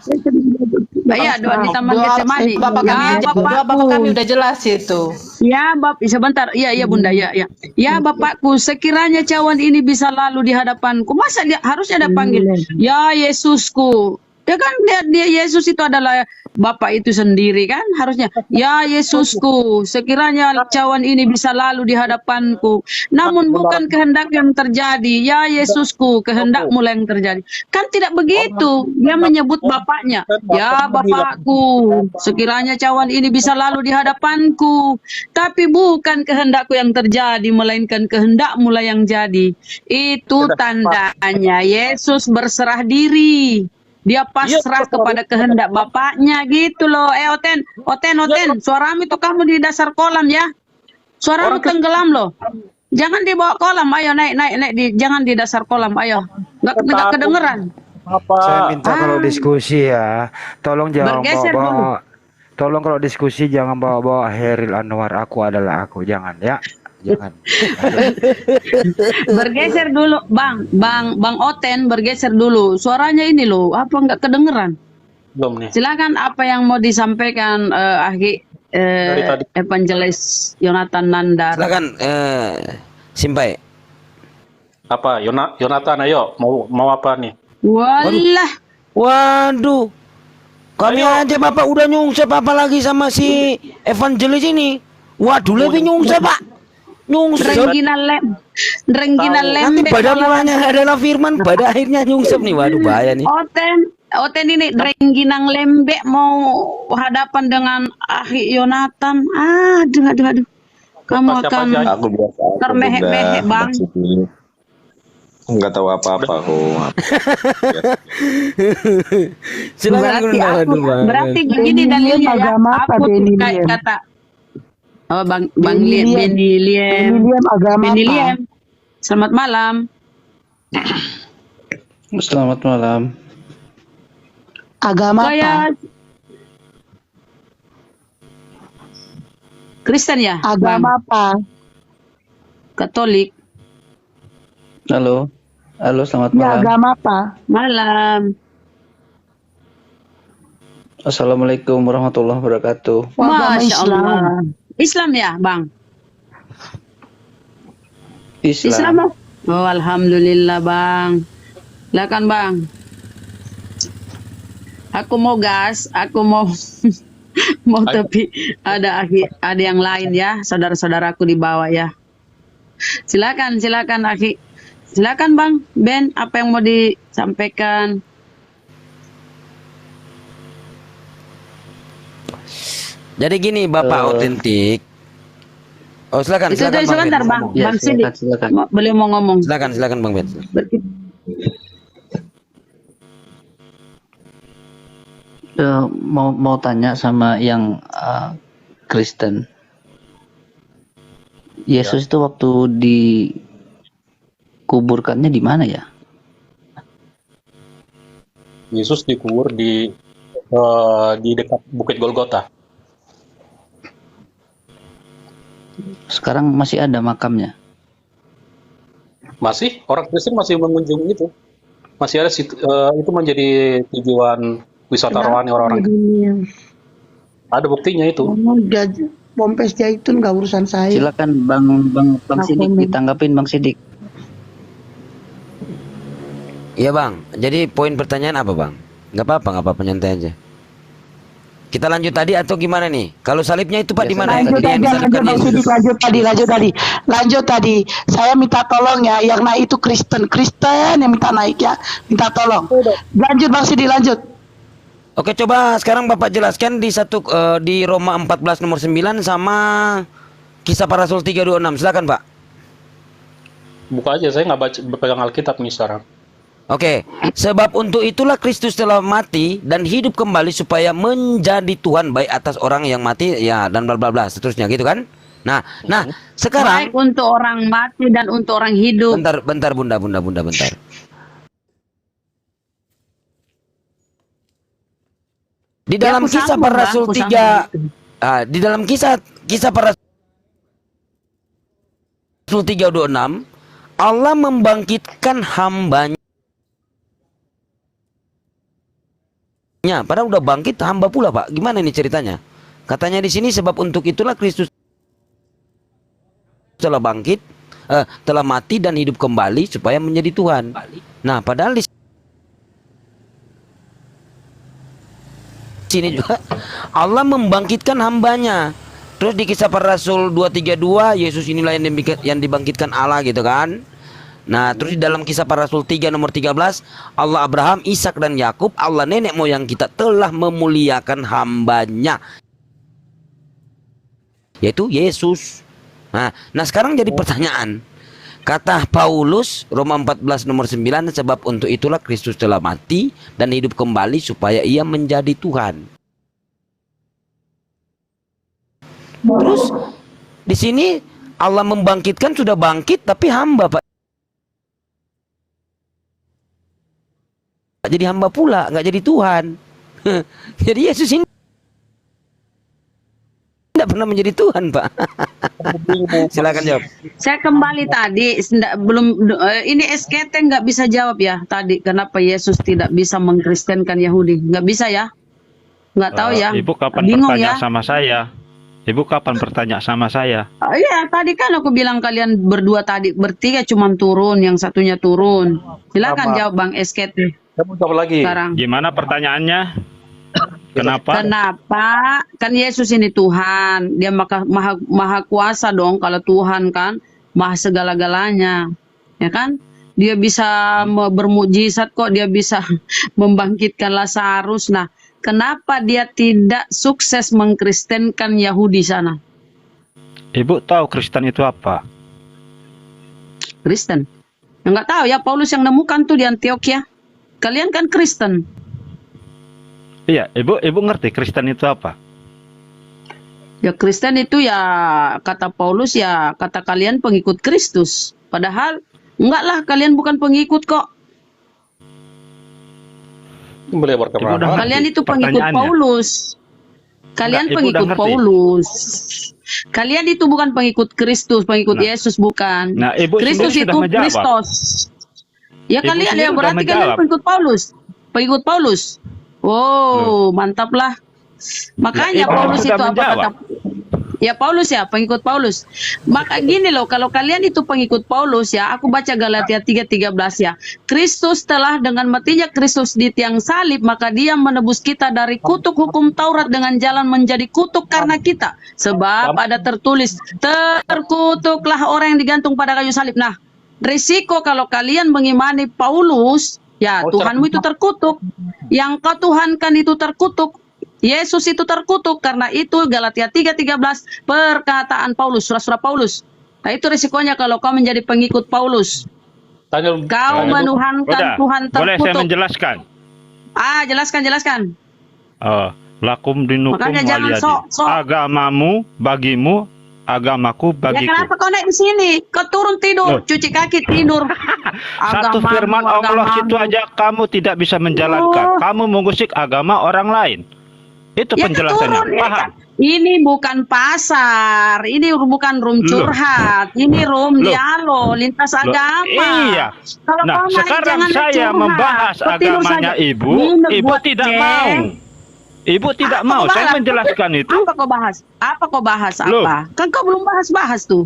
H: Iya, doa di Taman Getsemani.
F: Bapak kami aja. Doa Bapak kami udah jelas itu.
H: Ya, sebentar. Iya, Bunda, ya. Ya, Bapakku, sekiranya cawan ini bisa lalu di hadapanku. Masa dia harusnya ada panggil, ya Yesusku. Ya kan dia Yesus itu adalah Bapak itu sendiri kan, harusnya ya Yesusku, sekiranya cawan ini bisa lalu di hadapanku, namun bukan kehendak yang terjadi, ya Yesusku, kehendakmu yang terjadi. Kan tidak begitu, dia menyebut Bapaknya, ya Bapakku, sekiranya cawan ini bisa lalu di hadapanku, tapi bukan kehendakku yang terjadi, melainkan kehendakmu lah yang jadi. Itu tandanya Yesus berserah diri. Dia pasrah kepada kehendak Bapaknya gitu loh. Oten, suaramu itu kamu di dasar kolam ya. Suaramu tenggelam loh. Jangan di bawah kolam, ayo naik, jangan di dasar kolam, ayo. Nggak kedengeran.
K: Saya minta kalau diskusi ya, tolong jangan
H: Bergeser
K: bawa-bawa. Tolong kalau diskusi jangan bawa-bawa Heril Anwar, aku adalah aku, jangan ya. Jangan.
H: Bergeser dulu, Bang Oten, bergeser dulu. Suaranya ini loh, apa nggak kedengeran?
D: Belum nih.
H: Silakan apa yang mau disampaikan Evangelis Yonatan Nandar.
C: Silakan Simpai.
D: Apa? Yonatan, ayo mau apa nih?
H: Walah.
C: Waduh. Kami aja Bapak udah nyungsep apa lagi sama si Evangelis ini. Waduh, lebih nyungsep Pak.
H: Rengginal
C: Nanti pada mulanya adalah firman, pada akhirnya nyungsep nih. Waduh, bahaya nih.
H: Oten ini rengginang lembek mau hadapan dengan Ahi Yonatan. Aduh. Kamu akan termehek-mehek Bang.
J: Enggak tahu apa-apa kok.
H: Berarti begini dalilnya ya. Aku kayak kata Bang Beniliem agama Beniliem. Selamat malam.
K: Selamat malam.
A: Agama apa?
H: Kristen ya?
A: Agama apa?
H: Katolik.
L: Halo, halo, selamat
A: Ya,
L: malam.
A: agama apa?
H: Malam.
L: Assalamualaikum warahmatullahi wabarakatuh.
A: Agama
H: Masya
A: Islam.
H: Allah. Islam ya, Bang?
L: Islam.
H: Islam. Oh, alhamdulillah, Bang. Silakan, Bang. Aku mau gas, aku mau mau tapi ada yang lain ya, saudara-saudaraku di bawah ya. Silakan, silakan Aki. Silakan Bang Ben, apa yang mau disampaikan?
C: Jadi gini Bapak otentik. Oh silakan,
H: Itu
C: silakan
H: dari
C: Bang
H: sebentar
C: Ben.
H: Bang,
L: Ya,
H: Bang Sidik.
L: silakan.
H: Beliau mau ngomong.
C: Silakan Bang Ben.
L: Mau tanya sama yang Kristen. Yesus itu waktu dikuburkannya di mana ya?
D: Yesus dikubur di dekat Bukit Golgota.
L: Sekarang masih ada makamnya.
D: Masih orang Kristen masih mengunjungi itu. Masih ada itu menjadi tujuan wisata rohani orang-orang. Ada buktinya itu.
A: Pompes Zaitun nggak urusan saya.
L: Silakan Bang Sidik ditanggapin Bang Sidik.
C: Iya Bang. Jadi poin pertanyaan apa Bang? Nggak apa-apa nyantai aja. Kita lanjut tadi atau gimana nih? Kalau salibnya itu Pak di mana?
A: Lanjut tadi. Saya minta tolong ya, yang naik itu Kristen yang minta naik ya, minta tolong. Lanjut Bang Sidi, lanjut.
C: Oke, coba sekarang Bapak jelaskan di Roma 14 nomor 9 sama Kisah Para Rasul 326. Silakan Pak.
D: Buka aja, saya nggak berpegang Alkitab nih sekarang.
C: Oke, sebab untuk itulah Kristus telah mati dan hidup kembali supaya menjadi Tuhan baik atas orang yang mati ya dan bla bla bla seterusnya gitu kan. Nah, sekarang
H: baik untuk orang mati dan untuk orang hidup.
C: Bentar Bunda bentar. Di dalam Kisah Para Rasul 3 di dalam kisah Para Rasul 326 Allah membangkitkan hambanya. Padahal udah bangkit hamba pula Pak. Gimana ini ceritanya? Katanya di sini sebab untuk itulah Kristus telah bangkit, telah mati dan hidup kembali supaya menjadi Tuhan. Nah, padahal di sini juga Allah membangkitkan hambanya. Terus di Kisah Para Rasul 232 Yesus inilah yang dibangkitkan Allah gitu kan. Nah, terus di dalam Kisah Para Rasul 3 nomor 13 Allah Abraham, Ishak dan Yakub, Allah nenek moyang kita telah memuliakan hambanya, yaitu Yesus. Nah sekarang jadi pertanyaan. Kata Paulus Roma 14 nomor 9 sebab untuk itulah Kristus telah mati dan hidup kembali supaya ia menjadi Tuhan. Terus di sini Allah membangkitkan sudah bangkit tapi hamba Pak. Jadi hamba pula, nggak jadi Tuhan. Jadi Yesus ini tidak pernah menjadi Tuhan, Pak. Silakan jawab.
H: Saya kembali tadi, ini SKT nggak bisa jawab ya tadi. Kenapa Yesus tidak bisa mengkristenkan Yahudi? Nggak bisa ya? Nggak tahu ya.
E: Ibu kapan
H: Bingung
E: bertanya
H: ya?
E: sama saya? Ibu kapan bertanya sama saya?
H: Iya, tadi kan aku bilang kalian berdua tadi, bertiga cuma turun, yang satunya turun. Silakan jawab Bang SKT.
D: Kamu lagi.
H: Sekarang.
E: Gimana pertanyaannya? Kenapa?
H: Kenapa? Kan Yesus ini Tuhan, dia maha kuasa dong. Kalau Tuhan kan maha segala-galanya, ya kan? Dia bisa bermujizat kok, dia bisa membangkitkan Lazarus. Nah, kenapa dia tidak sukses mengkristenkan Yahudi sana?
E: Ibu tahu Kristen itu apa?
H: Kristen? Enggak tahu ya, Paulus yang nemukan tuh di Antioquia. Kalian kan Kristen.
E: Iya, ibu ngerti Kristen itu apa?
H: Ya Kristen itu ya kata Paulus ya kata kalian pengikut Kristus. Padahal enggak lah, kalian bukan pengikut kok. Kalian itu pengikut Paulus. Kalian
E: Ibu
H: pengikut
E: udah ngerti.
H: Paulus. Kalian itu bukan pengikut Kristus, pengikut Yesus bukan.
E: Nah, Ibu
H: Kristus
E: sendiri
H: itu
E: sudah menjawab.
H: Kristus. Ya
E: Ibu
H: kalian
E: sendiri
H: ya
E: sudah
H: berarti kalian
E: menjawab.
H: pengikut Paulus. Pengikut Paulus. Wow, mantap lah. Makanya
E: Ibu
H: Paulus
E: sudah
H: itu apa
E: menjawab.
H: kata? Ya Paulus ya, pengikut Paulus. Maka gini loh, kalau kalian itu pengikut Paulus ya, aku baca Galatia 3:13 ya. Kristus telah dengan matinya Kristus di tiang salib, maka dia menebus kita dari kutuk hukum Taurat dengan jalan menjadi kutuk karena kita. Sebab ada tertulis, terkutuklah orang yang digantung pada kayu salib. Nah, risiko kalau kalian mengimani Paulus, ya Tuhanmu itu terkutuk. Yang kau Tuhankan itu terkutuk. Yesus itu terkutuk, karena itu Galatia 3:13 perkataan Paulus, surah-surah Paulus. Nah itu risikonya kalau kau menjadi pengikut Paulus. Kau menuhankan Tuhan
E: Boleh saya
H: terkutuk.
E: menjelaskan?
H: Jelaskan.
E: Lakum dinukum
H: Makanya jangan
E: waliyadi.
H: sok-sok.
E: Agamamu bagimu, agamaku
H: Ya
E: bagiku.
H: kenapa kau naik di sini? Kau turun tidur, cuci kaki tidur.
E: Satu firman Allah situ aja kamu tidak bisa menjalankan. Kamu mengusik agama orang lain. Itu
H: Ya
E: penjelasannya.
H: turun, ya
E: Paham?
H: kan? Ini bukan pasar, ini bukan room
E: Loh.
H: curhat, ini room
E: Loh.
H: dialog lintas
E: Loh,
H: agama.
E: iya.
H: Kalau
E: Nah,
H: kau naik,
E: sekarang
H: jangan
E: saya
H: curhat.
E: membahas
H: Kau tidur
E: agamanya
H: saja.
E: ibu,
H: Minum
E: ibu
H: buat
E: tidak
H: ceng.
E: mau. Ibu tidak
H: Apa
E: mau.
H: kau
E: Saya
H: bahas?
E: menjelaskan itu.
H: Apa kau bahas?
E: Loh.
H: Apa? Kan kau belum bahas tuh.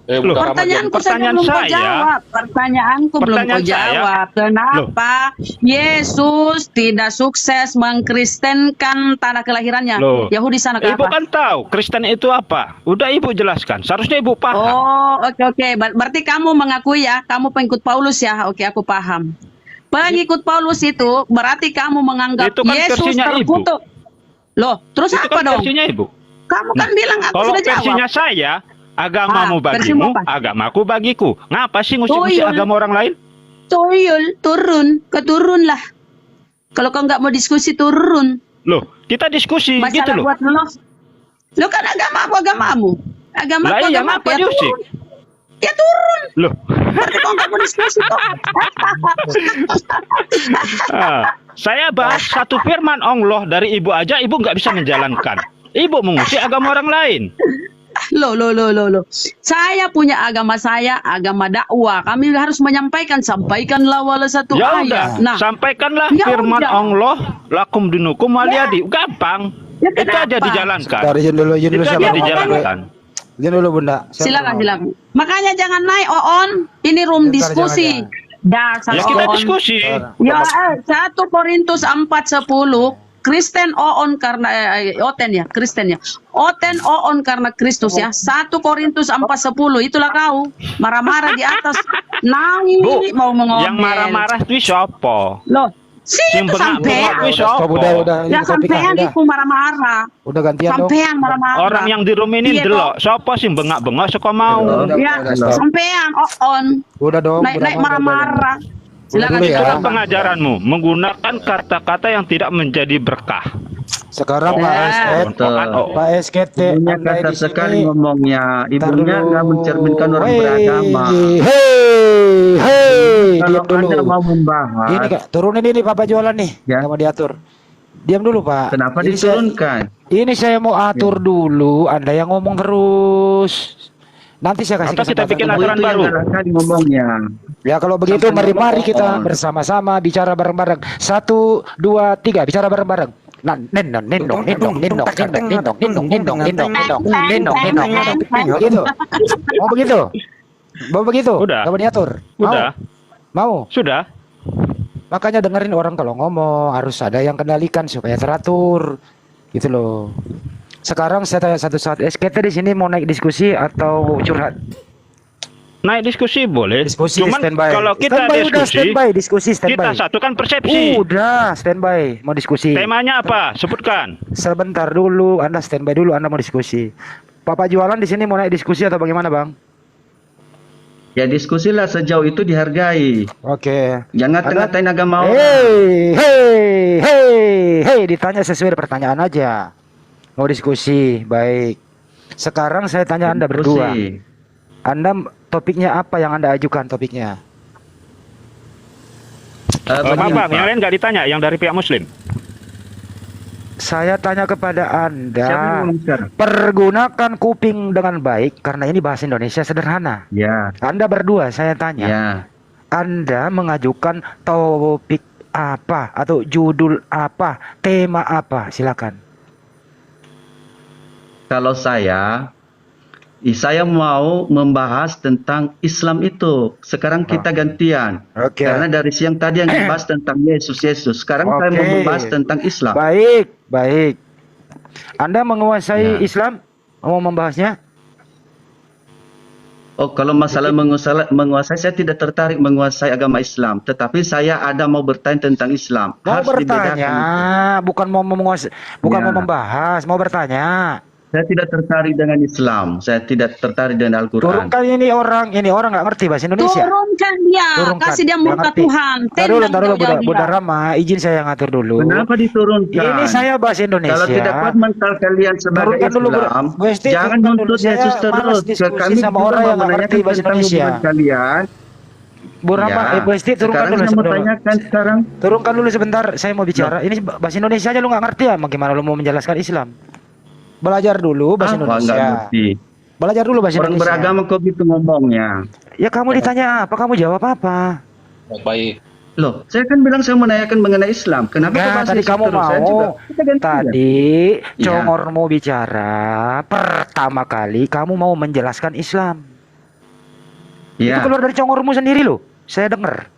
E: Loh,
H: Pertanyaanku saja
E: pertanyaan
H: belum kau
E: saya,
H: jawab. Pertanyaanku belum kau
E: Pertanyaan saya.
H: jawab. Kenapa Yesus tidak sukses mengkristenkan tanah kelahirannya?
E: Loh.
H: Yahudi sana
E: Ibu
H: kenapa?
E: kan tahu Kristen itu apa. Udah ibu jelaskan. Seharusnya ibu paham.
H: Oh, oke. Berarti kamu mengakui ya, kamu pengikut Paulus ya? Oke, aku paham. Pengikut Paulus itu berarti kamu menganggap
E: Itu kan
H: Yesus
E: versinya ibu.
H: terkutuk. Loh, terus
E: Itu
H: apa
E: kan
H: dong?
E: versinya ibu.
H: Kamu kan bilang aku
E: Kalau
H: sudah jawab.
E: versinya saya, agamamu
H: versimu
E: bagimu,
H: apa?
E: agamaku bagiku. Ngapa sih ngusik-ngusik
H: Tuyul.
E: agama orang lain?
H: Tuyul, turun lah. Kalau kau nggak mau diskusi, turun.
E: Loh, kita diskusi
H: Masalah
E: gitu loh.
H: buat lo kan agamamu.
E: Lah iya,
H: agamaku,
E: ngapa
H: ya
E: diusik?
H: turun. Ya turun.
E: Loh.
H: Berarti kau nggak mau diskusi kok.
E: Saya bahas satu firman Allah dari ibu aja, ibu nggak bisa menjalankan. Ibu mengusik agama orang lain.
H: Loh. Saya punya agama saya, agama dakwah. Kami harus menyampaikan, sampaikanlah walau satu
E: Ya
H: ayat.
E: udah, sampaikanlah
H: ya
E: firman
H: udah.
E: Allah, lakum dinukum waliyadi. Gampang.
H: Ya,
E: itu aja
H: kenapa?
E: dijalankan.
K: Sebentar, izin dulu
E: Itu aja
K: siapa?
E: dijalankan.
K: Izin dulu Bunda.
H: Silakan. Makanya jangan naik Oon. Ini room
K: Bentar,
H: diskusi. Dasar
E: Ya kita
H: Oon.
E: diskusi.
H: Ya, 1 Korintus 4:10. Kristen Oon karena Oten ya, Kristen ya. Oten Oon karena Kristus ya. 1 Korintus 4:10. Itulah kau marah-marah di atas. Naik
E: Bu,
H: mau ngomel.
E: yang marah-marah itu siapa?
H: Loh, si
E: Yang
H: itu
E: bengak-bengak
H: sampean.
E: itu siapa?
K: Udah.
H: Ya
K: Ini topik
H: sampean
K: udah.
H: itu marah-marah.
K: Udah gantian dong.
H: Sampean marah-marah.
E: Orang yang di room ini
H: Iya,
E: delok. Siapa sih bengak-bengak suka mau?
H: Ya, sampean Oon.
K: Udah dong.
H: Naik marah-marah. Silakan.
K: Dulu ya.
E: Itulah pengajaranmu, menggunakan kata-kata yang tidak menjadi berkah.
K: Sekarang Pak SKT, Pak SKT,
L: Ibunya
K: Anda
L: kasar
K: di sini.
L: sekali ngomongnya.
K: Ntar
L: Ibunya
K: dulu.
L: nggak mencerminkan orang
K: Hei,
L: beragama.
K: Hei,
L: Kalau
K: diam dulu.
L: Anda mau membahas,
K: Ini Kak, turunin ini Bapak jualan nih.
L: Ya.
K: Nggak mau diatur. Diam dulu Pak.
L: kenapa
K: Ini
L: diturunkan?
K: Ini saya mau atur dulu. Anda yang ngomong terus. Nanti saya kasih
E: Atau kita bikin
K: kesempatan.
E: aturan baru.
L: Kan ngomongnya.
K: Ya kalau begitu mari kita bersama-sama bicara bareng-bareng. 1, 2, 3 bicara bareng-bareng. Nah, nendong. Begitu. Mau begitu?
E: Udah.
K: Gak mau diatur?
E: Udah.
K: Mau?
E: Sudah.
K: Makanya dengerin orang kalau ngomong harus ada yang kendalikan supaya teratur. Gitu loh. Sekarang saya tanya satu saat, SKT di sini mau naik diskusi atau curhat?
E: Naik diskusi boleh.
K: Diskusi
E: Cuman
K: standby.
E: kalau kita
K: Standby, udah, standby, diskusi standby.
E: kita satukan persepsi.
K: Udah standby, mau diskusi.
E: Temanya apa? Sebutkan.
K: Sebentar dulu, Anda standby dulu, Anda mau diskusi. Bapak jualan di sini mau naik diskusi atau bagaimana, Bang?
L: Ya diskusilah sejauh itu dihargai.
K: Oke.
L: Jangan tengah-tengah agama orang.
K: Hei, ditanya sesuai pertanyaan aja. Mau diskusi, baik. Sekarang saya tanya Anda berdua. Anda topiknya apa yang Anda ajukan topiknya?
E: Maaf Bang, yang lain nggak ditanya, yang dari pihak Muslim.
K: Saya tanya kepada
B: Siapa yang
K: Anda,
B: ngomong sekarang?
K: pergunakan kuping dengan baik karena ini bahasa Indonesia sederhana.
B: Ya,
K: Anda berdua saya tanya,
B: ya.
K: Anda mengajukan topik apa atau judul apa, tema apa? Silakan.
B: Kalau saya mau membahas tentang Islam itu. Sekarang kita gantian.
K: Oke.
B: Karena dari siang tadi yang dibahas tentang Yesus. Sekarang saya mau
K: Oke.
B: membahas tentang Islam.
K: Baik, baik. Anda menguasai
B: Ya.
K: Islam? Mau membahasnya?
B: Oh, kalau masalah menguasai, saya tidak tertarik menguasai agama Islam. Tetapi saya ada mau bertanya tentang Islam.
K: Mau
B: Harus
K: bertanya,
B: dibedakan.
K: bukan mau menguasai, bukan
B: Ya.
K: mau membahas, mau bertanya.
B: Saya tidak tertarik dengan Islam. Saya tidak tertarik dengan Al-Quran.
K: Turunkan ini orang nggak ngerti bahasa Indonesia.
H: Turunkan dia,
K: Turunkan.
H: kasih dia
K: Nggak
H: murka
K: ngerti.
H: Tuhan.
K: Taruh dulu,
H: Tendang
K: taruh
H: jauh-jauh
K: Bunda
H: dia.
K: Rama, izin saya ngatur dulu.
B: Kenapa diturunkan?
K: Ini saya bahasa Indonesia.
B: Kalau tidak kuat mental kalian sebagai
K: Turunkan dulu,
B: Islam,
K: Bu Esti,
B: jangan
K: turunkan dulu.
B: nuntut
K: Saya
B: Yesus
K: malas
B: terus.
K: diskusi
B: Kami
K: sama
B: juga
K: orang
B: mau
K: yang nggak ngerti
B: menanyakan
K: bahasa
B: tentang
K: Indonesia.
B: hubungan kalian.
K: Bu Rama,
B: Ya.
K: Bu Esti, turunkan
B: Sekarang
K: dulu
B: saya mau
K: sebentar.
B: tanyakan sekarang.
K: Turunkan dulu sebentar, saya mau bicara. Ini bahasa Indonesia aja lu nggak ngerti ya? Bagaimana lu mau menjelaskan Islam? Belajar dulu bahasa
B: Apa nggak
K: Indonesia.
B: ngerti?
K: Belajar dulu bahasa
B: Orang
K: Indonesia.
B: beragama kok gitu ngomongnya.
K: Ya kamu ditanya apa, kamu jawab apa?
D: Baik.
B: Loh, saya kan bilang saya menanyakan mengenai Islam. Kenapa
K: Nah,
B: kok bahas
K: tadi
B: Yesus
K: kamu
B: terus? Saya juga,
K: mau
B: kita gantian.
K: tadi
B: Ya.
K: congormu bicara pertama kali kamu mau menjelaskan Islam. Itu
B: Ya.
K: keluar dari congormu sendiri loh. Saya dengar.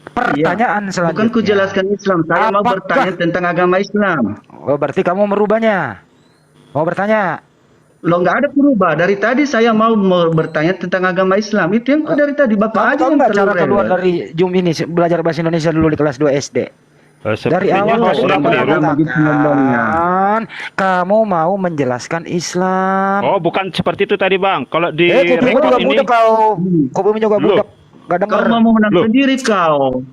K: Pertanyaan
B: Bukan
K: selanjutnya.
B: ku jelaskan Islam, saya mau
K: Apakah-
B: bertanya tentang agama Islam.
K: Oh, berarti kamu merubahnya. Mau bertanya?
B: Loh, nggak ada berubah. Dari tadi saya mau bertanya tentang agama Islam. Itu yang dari tadi Bapak aja
K: Tahu
B: yang
K: nggak cara
B: terlalu
K: keluar
B: rewel.
K: dari Zoom ini belajar bahasa Indonesia dulu di kelas 2 SD? Dari awal
B: Bos,
K: kamu udah
B: orang beragama gitu ngomongnya.
K: mengatakan kamu mau menjelaskan Islam.
E: Oh, bukan seperti itu tadi, Bang. Kalau di
K: Kupingmu
E: rekod
K: juga
E: ini
K: budak kau. Kupingmu juga
E: Loh.
K: budak. Gak
B: Kau
K: denger.
B: mau menang
E: Loh.
B: sendiri kau.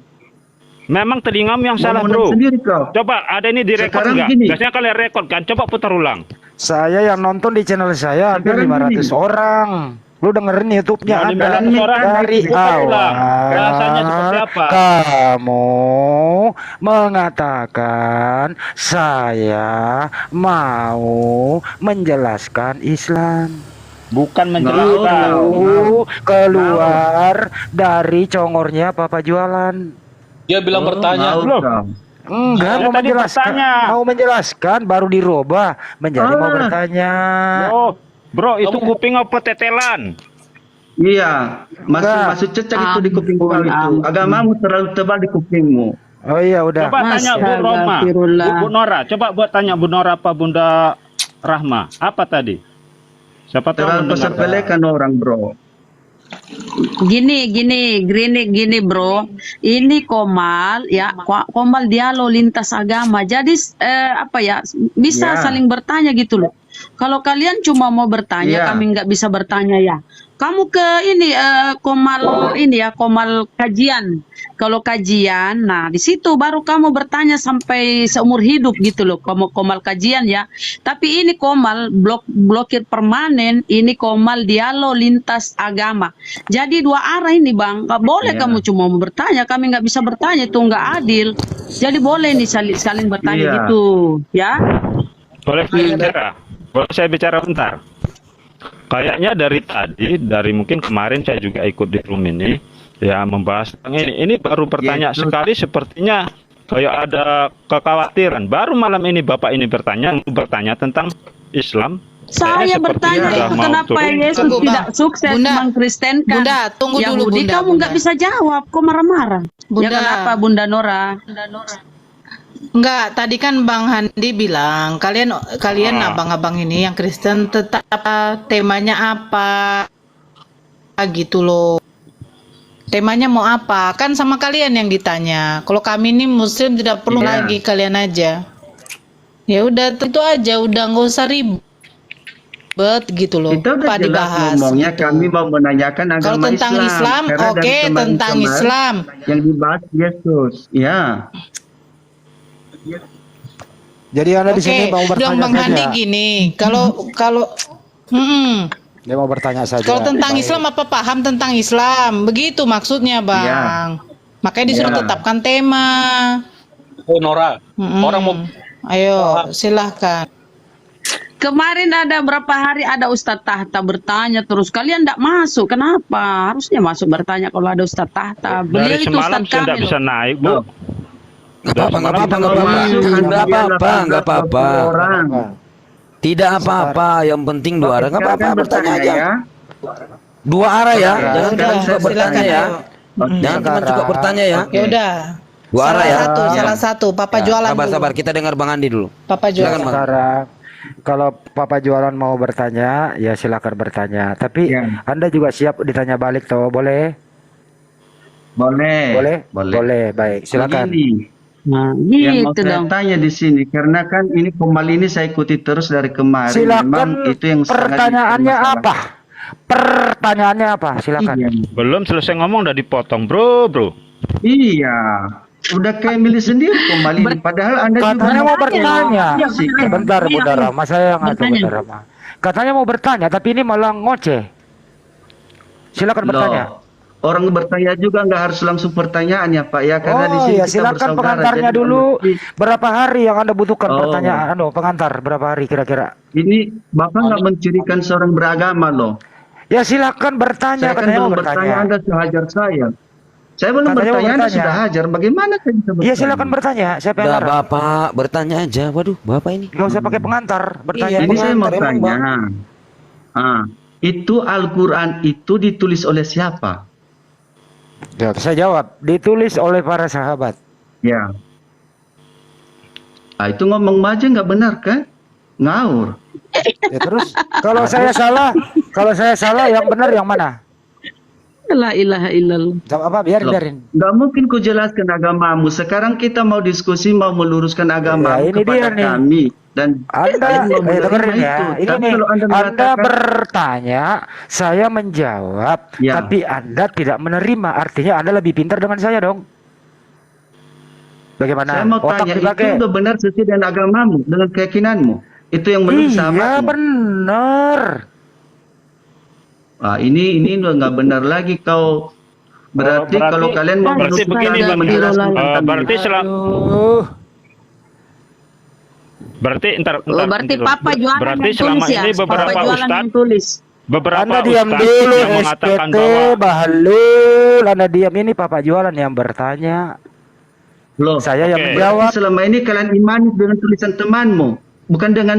E: memang telingamu yang
B: Mau
E: salah,
B: menang
E: Bro.
B: sendiri kau.
E: Coba ada ini direkod
B: Sekarang
E: enggak?
B: gini.
E: Biasanya kalian rekod kan? Coba putar ulang.
K: Saya yang nonton di channel saya hampir
B: Sekarang
K: 500
B: gini.
K: orang. Lu dengerin YouTube-nya
E: Nah,
K: Anda
E: 500 orang
K: dari
E: putar ulang.
K: awal.
E: Rasanya seperti apa?
K: Kamu mengatakan saya mau menjelaskan Islam.
E: Bukan
B: Nggak
E: menjelaskan.
K: Lalu keluar dari congornya Papa jualan.
D: Dia bilang bertanya.
B: Mau
E: Loh.
B: kau.
K: Enggak,
E: Saya
K: mau
E: tadi
K: menjelaskan.
E: bertanya.
K: Mau menjelaskan baru dirubah menjadi mau
B: Ah.
K: bertanya.
E: Oh, Bro, itu kuping apa tetelan?
B: Iya, masuk cecak itu di kuping kau itu. Agamamu terlalu tebal di kupingmu.
K: Oh iya udah.
E: Coba tanya Bu Roma, Bu Nora. Coba buat tanya Bu Nora apa Bunda Rahma. Apa tadi? Siapa tahu
B: Terlalu
E: mendengar.
B: sepelekan orang, bro.
H: Gini bro, ini Komal ya, Komal dialog lintas agama. Jadi apa ya, bisa
B: Ya.
H: saling bertanya gitu loh. Kalau kalian cuma mau bertanya,
B: Ya.
H: kami nggak bisa bertanya ya. Kamu ke ini Komal ini ya, Komal kajian. Kalau kajian, nah di situ baru kamu bertanya sampai seumur hidup gitu loh. Kamu Komal kajian ya. Tapi ini Komal blokir permanen. Ini Komal dialog lintas agama. Jadi dua arah ini bang. Nggak boleh
B: Iya.
H: kamu cuma mau bertanya. Kami nggak bisa bertanya, itu nggak adil. Jadi boleh nih saling bertanya
B: Iya.
H: gitu, ya.
E: Boleh saya bicara? Boleh saya bicara bentar? Kayaknya dari mungkin kemarin saya juga ikut di room ini, ya membahas tentang ini. Ini baru bertanya
B: Yesus.
E: sekali, sepertinya kayak ada kekhawatiran. Baru malam ini Bapak ini bertanya tentang Islam.
H: Saya
E: Kayaknya
H: bertanya
E: sepertinya
H: itu
E: udah mau
H: kenapa
E: turun.
H: Yesus
F: Tunggu, Bang.
H: tidak sukses
F: Bunda.
H: mengkristenkan
F: Bunda, tunggu dulu,
H: Yahudi.
F: Bunda,
H: Kamu
F: Bunda.
H: nggak bisa jawab, kok marah-marah? Ya
F: Bunda.
H: kenapa Bunda Nora?
F: Enggak, tadi kan Bang Handi bilang kalian abang-abang ini yang Kristen tetap temanya apa gitu loh. Temanya mau apa? Kan sama kalian yang ditanya. Kalau kami ini Muslim tidak perlu
B: Iya.
F: lagi, kalian aja. Ya udah itu aja, udah nggak usah ribet gitu loh.
B: Kita udah
F: Apa
B: jelas
F: dibahas
B: ngomongnya,
F: gitu.
B: kami mau menanyakan agama
F: Kalau tentang Islam,
B: Karena dari
F: oke,
B: kemarin-kemarin
F: tentang Islam.
B: yang dibahas Yesus. Ya.
K: Jadi Anda di
F: Oke,
K: sini mau
F: dong
K: bertanya
F: Bang
K: saja.
F: Handi gini, kalau
K: Dia mau bertanya saja.
F: kalau tentang
K: Baik.
F: Islam apa paham tentang Islam? Begitu maksudnya, Bang. Makanya disuruh
B: Iya.
F: tetapkan tema.
D: Oh Nora,
F: Mm-mm.
D: orang mau
F: Ayo, silahkan.
H: Kemarin ada berapa hari ada Ustadz Tahta bertanya terus, kalian tidak masuk, kenapa? Harusnya masuk bertanya kalau ada Ustadz Tahta. Beliau
E: Dari
H: itu
E: semalam
H: Ustadz
E: saya tidak
H: kami
E: bisa
H: loh.
E: naik, Bu.
C: Nggak apa-apa. Tidak apa-apa, yang penting dua arah. Nggak apa-apa, bertanya aja. Dua arah ya, jangan cuma suka bertanya ya. Jangan cuma suka bertanya ya.
F: Ya udah.
C: Dua arah ya.
F: Salah satu. Papa jualan dulu.
C: Sabar-sabar, kita dengar Bang Andi dulu.
F: Papa jualan.
C: Silakan, Bang.
K: Sekarang kalau Papa jualan mau bertanya, ya silakan bertanya. Tapi Anda juga siap ditanya balik toh, boleh?
M: Boleh.
K: Boleh. Baik, silakan.
M: Begini,
H: Nah,
M: yang mau
H: gitu
M: saya
H: dong.
M: tanya di sini, karena kan ini kembali ini saya ikuti terus dari kemarin.
K: Silakan.
M: Memang itu yang sangat
K: Pertanyaannya
M: masalah.
K: apa? Pertanyaannya apa? Silakan.
M: Iya.
E: Belum selesai ngomong udah dipotong, bro.
M: Iya. Udah kayak milih sendiri kembali ini. Padahal Anda
K: Katanya
M: juga
K: mau bertanya.
M: sih.
K: Bentar, Bunda Rama, saya yang ngatur Bunda Rama. Katanya mau bertanya, tapi ini malah ngoceh. Silakan bertanya.
M: Loh, orang bertanya juga nggak harus langsung pertanyaan ya Pak ya, karena di
K: Oh
M: sini
K: ya,
M: kita
K: silakan
M: bersaudara.
K: pengantarnya
M: Jadi
K: dulu. Berapa hari yang Anda butuhkan
M: Oh.
K: pertanyaan? Pengantar berapa hari kira-kira?
M: Ini Bapak nggak mencirikan seorang beragama loh.
K: Ya silakan bertanya.
M: Saya kan
K: Katanya
M: belum
K: mau
M: bertanya,
K: bertanya.
M: Anda sudah hajar saya. Saya belum
K: Katanya mau
M: bertanya, Anda
K: bertanya.
M: sudah hajar. Bagaimana saya bisa bertanya?
K: Iya silakan bertanya. Siapa yang
C: Udah
K: larang?
C: Bapak, bertanya aja. Waduh, Bapak ini.
K: Nggak usah pakai pengantar. Bertanya.
M: Ini saya mau
C: Emang,
M: tanya. Itu Al-Quran itu ditulis oleh siapa?
K: Ya, saya jawab. Ditulis oleh para sahabat.
M: Ya. Nah, itu ngomong aja nggak benar kan? Ngaur.
K: Ya, terus kalau saya salah yang benar yang mana?
H: La ilaha illallah.
K: Jawab apa? Biarin.
M: Nggak mungkin ku jelaskan agamamu. Sekarang kita mau diskusi, mau meluruskan agama
K: Ya, ini
M: kepada
K: dia nih.
M: kami. Dan
K: Anda,
M: kalian mau menerima
K: dengerin ya.
M: itu.
K: Ini
M: Tapi
K: nih,
M: kalau Anda
K: Anda
M: mengatakan,
K: bertanya, saya menjawab,
M: Ya.
K: tapi Anda tidak menerima. Artinya Anda lebih pintar dengan saya dong. Bagaimana?
M: saya mau
K: Otak
M: tanya,
K: dipakai.
M: itu udah benar sesuai dengan agamamu, dengan keyakinanmu. Itu yang menurut
K: Iya
M: sahabatmu.
K: benar.
M: Ini udah nggak benar lagi kau. Berarti kalau kalian mau
E: berarti
M: menuntut
E: begini,
M: kami
E: Bang.
M: menjelaskan tentang
E: Berarti berarti
H: Berarti Papa jualan
E: berarti
H: yang
E: selama
H: tulis ya?
E: ini
H: Papa
E: beberapa
H: jualan
E: ustadz
H: yang tulis.
E: beberapa
K: Anda diam
E: ustadz
K: dulu,
E: yang mengatakan
K: SPT,
E: bahwa
K: Bahlul. Anda diam, ini Papa jualan yang bertanya.
M: Loh,
K: Saya yang
E: Oke.
K: menjawab.
M: selama ini kalian imani dengan tulisan temanmu, bukan dengan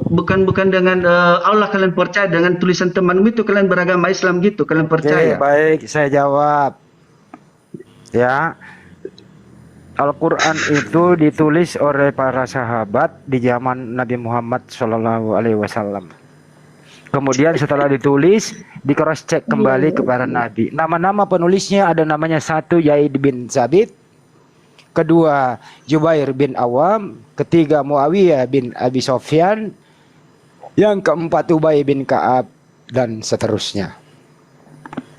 M: bukan dengan Allah kalian percaya, dengan tulisan temanmu itu kalian beragama Islam gitu, kalian
K: Oke,
M: percaya.
K: baik, saya jawab. Ya. Al-Quran itu ditulis oleh para sahabat di zaman Nabi Muhammad SAW. Kemudian setelah ditulis, di cross check kembali kepada Nabi. Nama-nama penulisnya ada namanya, satu Zaid bin Sabit, kedua Jubair bin Awam, ketiga Muawiyah bin Abi Sofyan, yang keempat Ubay bin Ka'ab, dan seterusnya.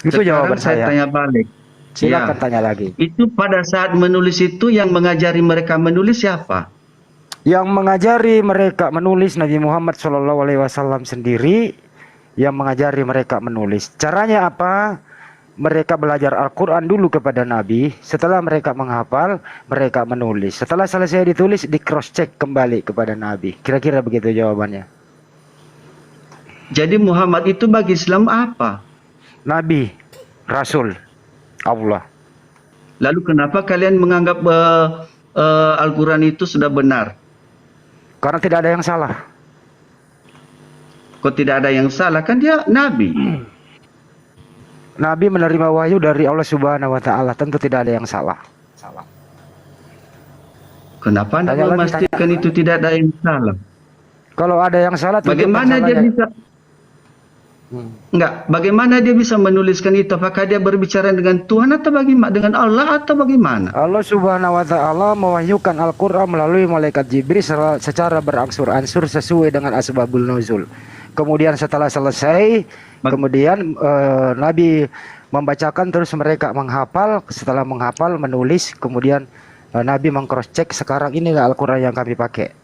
K: Itu
M: Sekarang
K: jawaban
M: saya
K: saya.
M: tanya balik.
K: Silakan
M: Ya.
K: tanya lagi.
M: Itu pada saat menulis itu yang mengajari mereka menulis siapa?
K: Yang mengajari mereka menulis Nabi Muhammad SAW sendiri, yang mengajari mereka menulis. Caranya apa? Mereka belajar Al-Quran dulu kepada Nabi. Setelah mereka menghafal, mereka menulis. Setelah selesai ditulis, di cross check kembali kepada Nabi. Kira-kira begitu jawabannya.
M: Jadi Muhammad itu bagi Islam apa?
K: Nabi, Rasul, Allah.
M: Lalu kenapa kalian menganggap Al-Quran itu sudah benar?
K: Karena tidak ada yang salah.
M: Kok tidak ada yang salah? Kan dia Nabi.
K: Nabi menerima wahyu dari Allah Subhanahu wa Ta'ala. Tentu tidak ada yang salah.
M: Kenapa Anda
K: Tanya lagi,
M: memastikan itu tidak ada yang salah?
K: Kalau ada yang salah, tunjukkan
M: Bagaimana dia
K: salahnya.
M: bisa? Enggak, bagaimana dia bisa menuliskan itu? Apakah dia berbicara dengan Tuhan atau bagaimana? Dengan Allah atau bagaimana?
K: Allah Subhanahu wa Ta'ala mewahyukan Al-Quran melalui malaikat Jibril secara berangsur-angsur sesuai dengan asbabul nuzul. Kemudian setelah selesai, kemudian Nabi membacakan, terus mereka menghafal. Setelah menghafal, menulis. Kemudian Nabi meng-cross check, sekarang inilah Al-Quran yang kami pakai.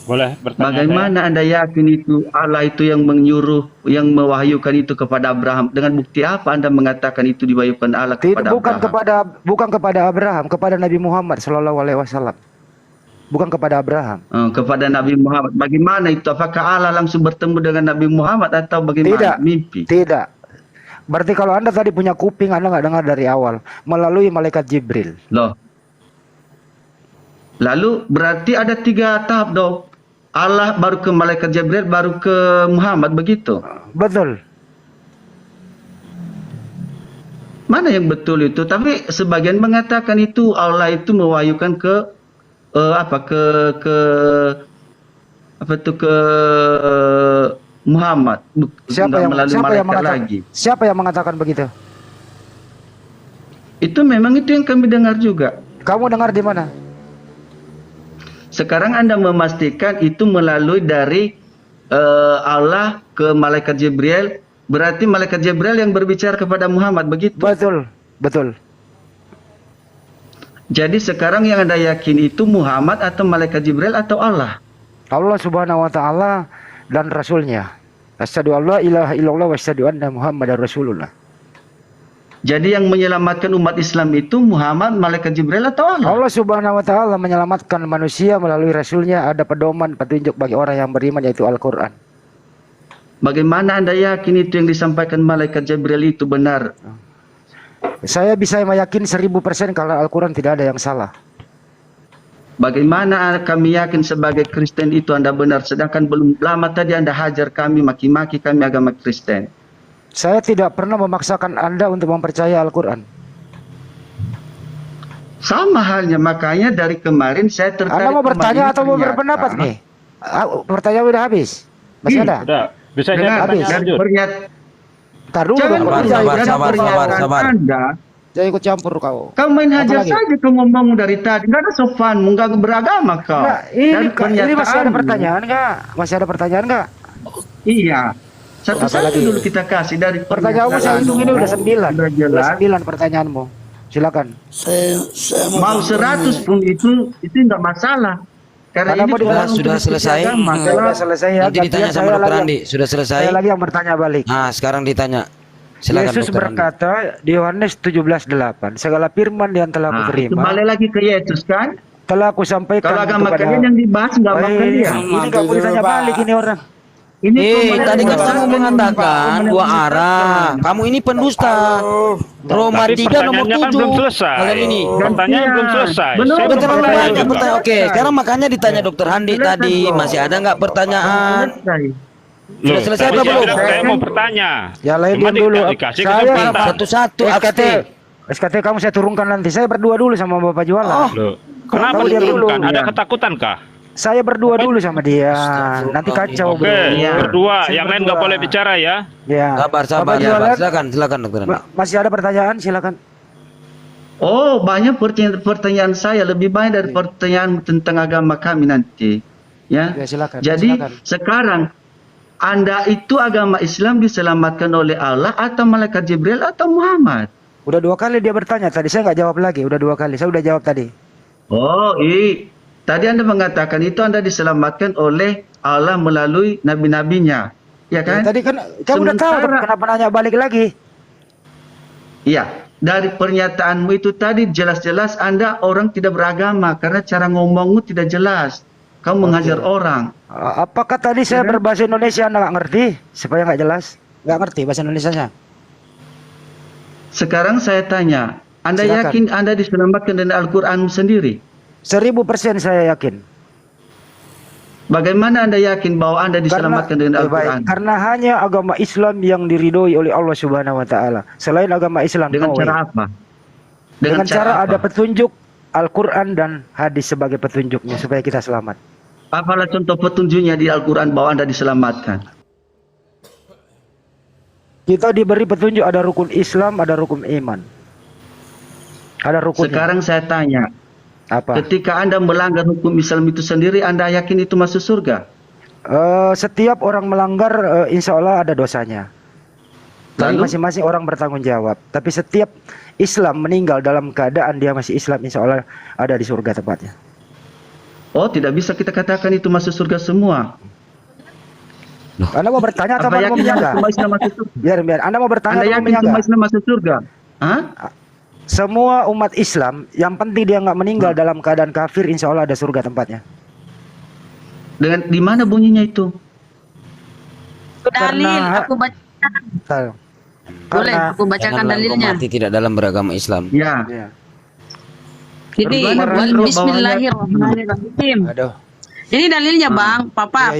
E: boleh bertanya.
M: Bagaimana Anda yakin itu Allah itu yang menyuruh, yang mewahyukan itu kepada Abraham? Dengan bukti apa Anda mengatakan itu diwahyukan Allah kepada
K: Bukan
M: Abraham?
K: bukan kepada Abraham, kepada Nabi Muhammad SAW. bukan kepada Abraham.
M: Kepada Nabi Muhammad. Bagaimana itu? Apakah Allah langsung bertemu dengan Nabi Muhammad atau bagaimana?
K: Tidak.
M: Mimpi.
K: Tidak. Berarti kalau Anda tadi punya kuping, Anda nggak dengar dari awal melalui malaikat Jibril.
M: Loh. Lalu berarti ada 3 tahap dong. Allah baru ke malaikat Jibril, baru ke Muhammad, begitu?
K: Betul.
M: Mana yang betul itu? Tapi sebagian mengatakan itu Allah itu mewahyukan ke Muhammad.
K: Siapa yang
M: malaikat lagi.
K: Siapa yang mengatakan begitu?
M: Itu memang itu yang kami dengar juga.
K: Kamu dengar di mana?
M: Sekarang Anda memastikan itu melalui dari Allah ke malaikat Jibril, berarti malaikat Jibril yang berbicara kepada Muhammad, begitu?
K: Betul, betul.
M: Jadi sekarang yang Anda yakin itu Muhammad atau malaikat Jibril atau Allah?
K: Allah Subhanahu wa taala dan rasulnya. Asyhadu alla ilaha illallah wa asyhadu anna Muhammadar Rasulullah.
M: Jadi yang menyelamatkan umat Islam itu Muhammad, malaikat Jibril atau Allah?
K: Allah Subhanahu wa taala menyelamatkan manusia melalui rasulnya, ada pedoman petunjuk bagi orang yang beriman yaitu Al-Qur'an.
M: Bagaimana Anda yakin itu yang disampaikan malaikat Jibril itu benar?
K: Saya bisa meyakini 1000% kalau Al-Quran tidak ada yang salah.
M: Bagaimana kami yakin sebagai Kristen itu Anda benar, sedangkan belum lama tadi Anda hajar kami, maki-maki kami agama Kristen.
K: Saya tidak pernah memaksakan Anda untuk mempercayai Al-Quran.
M: Sama halnya, makanya dari kemarin saya tertarik.
K: Anda mau bertanya atau mau berpendapat nih? Pertanyaan udah habis? Masih ada?
E: Udah. Bisa
K: habis.
C: Sabar.
K: Jangan ikut campur kau.
M: Kau main hajar saja, kau ngomong dari tadi. Enggak ada sopan, enggak beragama kau.
K: Nah, ini masih ada pertanyaan enggak? Masih ada pertanyaan enggak?
M: Iya. Satu-satu dulu kita kasih dari
K: pertanyaanmu. Saya hitung ini udah 9. Udah 9 pertanyaanmu. Silakan.
M: Mau 100 pun itu enggak masalah. Karena ini
C: sudah selesai.
K: Sudah selesai ya.
C: Nanti ditanya sama Dokter Andi. Sudah selesai.
K: Saya lagi yang bertanya balik.
C: Nah, sekarang ditanya. Silakan,
K: Yesus berkata di Yohanes 17:8, segala firman yang telah aku terima.
M: Kembali lagi ke Yesus kan?
K: Telah aku sampaikan.
M: Kalau agama kalian yang dibahas enggak mau kalian.
K: Ini enggak boleh tanya balik ini orang.
C: Tadi kan kamu mengatakan 2 arah. Kamu ini pendusta. Roma 3 nomor 7.
E: Kan belum selesai.
C: Kalian ini.
E: Pertanyaan belum selesai.
C: Sudah terlalu banyak pertanyaan. Oke, sekarang makanya ditanya Dokter Handi tadi. Masih ada nggak pertanyaan? Sudah selesai atau belum?
E: Saya mau bertanya.
K: Ya lain dulu.
C: Saya satu-satu
K: SKT kamu saya turunkan nanti. Saya berdua dulu sama Bapak jualan.
E: Kenapa diturunkan? Ada ketakutan kah?
K: Saya berdua dulu sama dia. Nanti kacau.
E: Oke, berdua. Yang lain nggak boleh bicara ya?
K: Ya.
C: Sabar. Silakan Dokter Handi.
K: Masih ada pertanyaan? Silakan.
M: Oh, banyak pertanyaan saya, lebih banyak dari pertanyaan tentang agama kami nanti. Ya.
K: Silakan.
M: Jadi sekarang Anda itu agama Islam diselamatkan oleh Allah atau malaikat Jibril atau Muhammad?
K: Udah 2 kali dia bertanya tadi, saya nggak jawab lagi. Udah 2 kali, saya udah jawab tadi.
M: Oh, tadi Anda mengatakan itu Anda diselamatkan oleh Allah melalui nabi-nabinya, ya kan?
K: Ya, tadi kan kamu udah tahu, kenapa nanya balik lagi?
M: Iya, dari pernyataanmu itu tadi jelas-jelas Anda orang tidak beragama karena cara ngomongmu tidak jelas. Kamu menghajar orang.
K: Apakah tadi saya berbahasa Indonesia Anda nggak ngerti? Supaya nggak jelas? Nggak ngerti bahasa Indonesianya?
M: Sekarang saya tanya, Anda
K: Silakan.
M: yakin Anda diselamatkan dengan Al-Quran sendiri?
K: 1000% saya yakin.
M: Bagaimana Anda yakin bahwa Anda diselamatkan dengan Al-Quran?
K: Karena hanya agama Islam yang diridhoi oleh Allah Subhanahu wa taala. Selain agama Islam,
M: dengan cara apa?
K: Dengan cara ada petunjuk Al-Quran dan hadis sebagai petunjuknya supaya kita selamat.
M: Apalah contoh petunjuknya di Al-Quran bahwa Anda diselamatkan?
K: Kita diberi petunjuk, ada rukun Islam, ada rukun iman. Ada rukun.
M: Sekarang saya tanya,
K: apa?
M: Ketika Anda melanggar hukum Islam itu sendiri, Anda yakin itu masuk surga?
K: Setiap orang melanggar, insya Allah ada dosanya. Tapi masing-masing orang bertanggung jawab. Tapi setiap Islam meninggal dalam keadaan dia masih Islam, insya Allah ada di surga tempatnya.
M: Oh, tidak bisa kita katakan itu masuk surga semua.
K: Anda mau bertanya atau mau menyangka?
M: Semua Islam masuk surga?
K: Biar. Anda mau bertanya
M: Anda
K: atau
M: yakin
K: menyangka?
M: semua Islam masuk surga? Hah?
K: Semua umat Islam yang penting dia nggak meninggal dalam keadaan kafir, insya Allah ada surga tempatnya.
M: Dengan di mana bunyinya itu?
H: Dalil aku baca. Boleh aku bacakan
C: Janganlah engkau
H: dalilnya.
C: mati tidak dalam beragama Islam.
M: Ya.
H: Jadi Bismillahirrahmanirrahim.
K: Aduh.
H: Ini dalilnya Bang, Papa.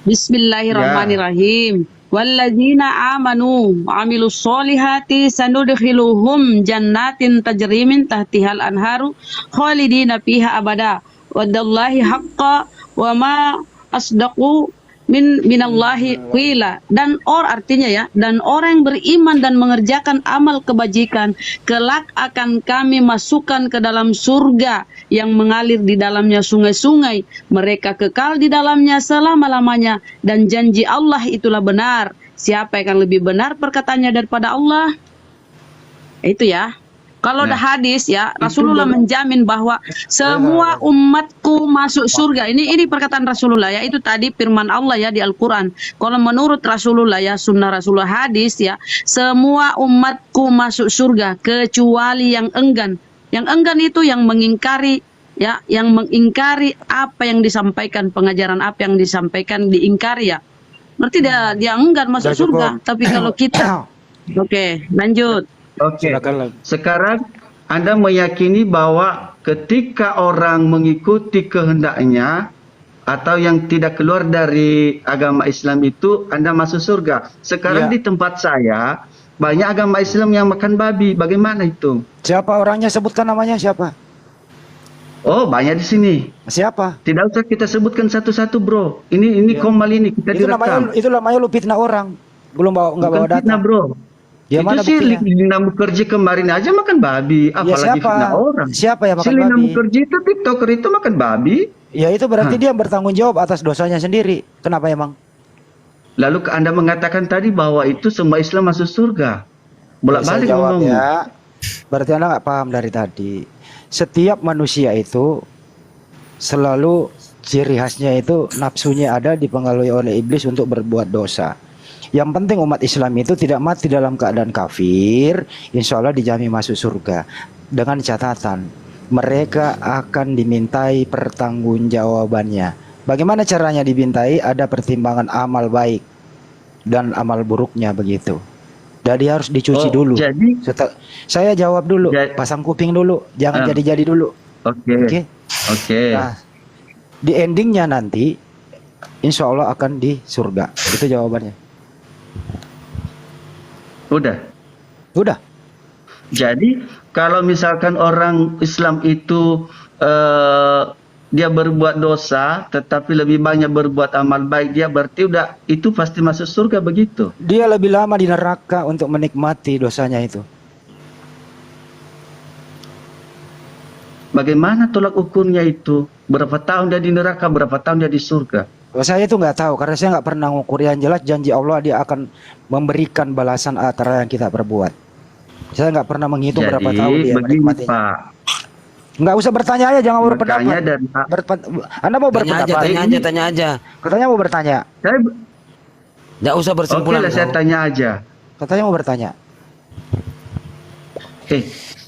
H: Bismillahirrahmanirrahim. Walladzina amanu wa amilus solihati sanudkhiluhum jannatin tajri min tahtihal anharu khalidina fiha abada. Wadallahi haqqa wa ma asdaqu minallahi qila. Dan artinya ya, dan orang yang beriman dan mengerjakan amal kebajikan kelak akan kami masukkan ke dalam surga yang mengalir di dalamnya sungai-sungai, mereka kekal di dalamnya selama-lamanya, dan janji Allah itulah benar. Siapa yang akan lebih benar perkataannya daripada Allah? Itu ya. Kalau ada hadis ya, Rasulullah menjamin bahwa semua umatku masuk surga. Ini perkataan Rasulullah ya. Itu tadi firman Allah ya di Al-Quran. Kalau menurut Rasulullah ya, sunnah Rasulullah hadis ya, semua umatku masuk surga kecuali yang enggan. Yang enggan itu yang mengingkari ya, yang mengingkari apa yang disampaikan, pengajaran apa yang disampaikan diingkari ya. Berarti dia enggan masuk surga. Tapi kalau kita Oke, lanjut.
M: Oke. Sekarang Anda meyakini bahwa ketika orang mengikuti kehendaknya atau yang tidak keluar dari agama Islam itu Anda masuk surga. Sekarang di tempat saya banyak agama Islam yang makan babi. Bagaimana itu?
K: Siapa orangnya? Sebutkan namanya siapa?
M: Oh, banyak di sini.
K: Siapa?
M: Tidak usah kita sebutkan satu-satu, Bro. Ini komal ini kita direkam.
K: Itu namanya lu fitnah orang. Belum nggak bawa data.
M: Fitnah, Bro.
K: Ya,
M: itu
K: mana
M: sih
K: buktinya?
M: Lina Mukherjee kemarin aja makan babi, apalagi
K: siapa?
M: fitnah orang.
K: Siapa yang makan
M: si Lina
K: babi?
M: Mukherjee itu TikToker itu makan babi.
K: Ya itu berarti dia bertanggung jawab atas dosanya sendiri. Kenapa emang?
M: Lalu Anda mengatakan tadi bahwa itu semua Islam masuk surga. Bolak-balik
K: jawab
M: ngomong.
K: ya. Berarti Anda nggak paham dari tadi. Setiap manusia itu selalu ciri khasnya itu nafsunya ada dipengaruhi oleh iblis untuk berbuat dosa. Yang penting umat Islam itu tidak mati dalam keadaan kafir, insya Allah dijamin masuk surga. Dengan catatan, mereka akan dimintai pertanggungjawabannya. Bagaimana caranya dimintai? Ada pertimbangan amal baik dan amal buruknya begitu. Jadi harus dicuci dulu.
M: Jadi
K: saya jawab dulu, pasang kuping dulu, jangan jadi-jadi dulu.
M: Oke.
K: Nah, di endingnya nanti, insya Allah akan di surga. Itu jawabannya. Udah.
M: Jadi kalau misalkan orang Islam itu dia berbuat dosa, tetapi lebih banyak berbuat amal baik, dia berarti itu pasti masuk surga begitu.
K: Dia lebih lama di neraka untuk menikmati dosanya itu.
M: Bagaimana tolak ukurnya itu? Berapa tahun dia di neraka, berapa tahun dia di surga?
K: Saya itu nggak tahu karena saya nggak pernah ngukur. Yang jelas janji Allah dia akan memberikan balasan antara yang kita perbuat. Saya nggak pernah menghitung berapa tahun dia menikmatinya.
M: Pak.
K: Nggak usah bertanya aja, jangan berpendapat. Anda mau berpendapat?
C: Tanya aja.
K: Katanya mau bertanya.
C: Nggak usah bersimpulan.
M: Oke, saya tanya aja.
K: Katanya mau bertanya.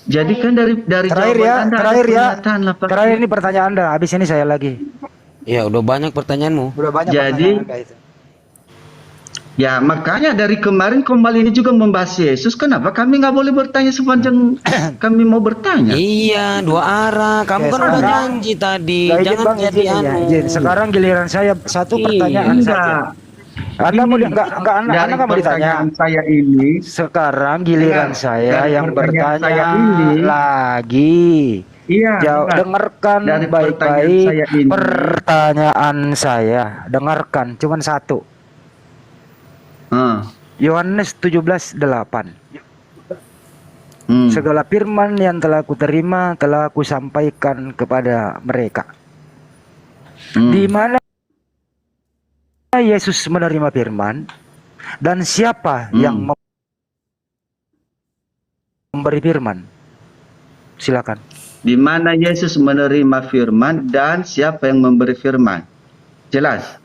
M: Jadi kan dari
K: terakhir ini pertanyaan Anda. Habis ini saya lagi.
C: Ya udah banyak pertanyaanmu.
K: Udah banyak.
M: Jadi ya makanya dari kemarin kembali ini juga membahas Yesus. Kenapa kami nggak boleh bertanya sepanjang kami mau bertanya?
C: Iya, dua arah. Kamu kan udah janji tadi. Jangan jadi
K: Sekarang giliran saya satu pertanyaan saja. Anda mau Anda mau ditanya?
M: Saya ini
K: sekarang giliran saya yang bertanya lagi.
M: Iya.
K: Dengarkan baik-baik pertanyaan saya. Dengarkan, cuman satu. Yohanes 17:8. Segala firman yang telah kuterima telah kusampaikan kepada mereka. Di mana Yesus menerima firman dan siapa yang memberi firman? Silakan.
M: Di mana Yesus menerima firman dan siapa yang memberi firman? Jelas.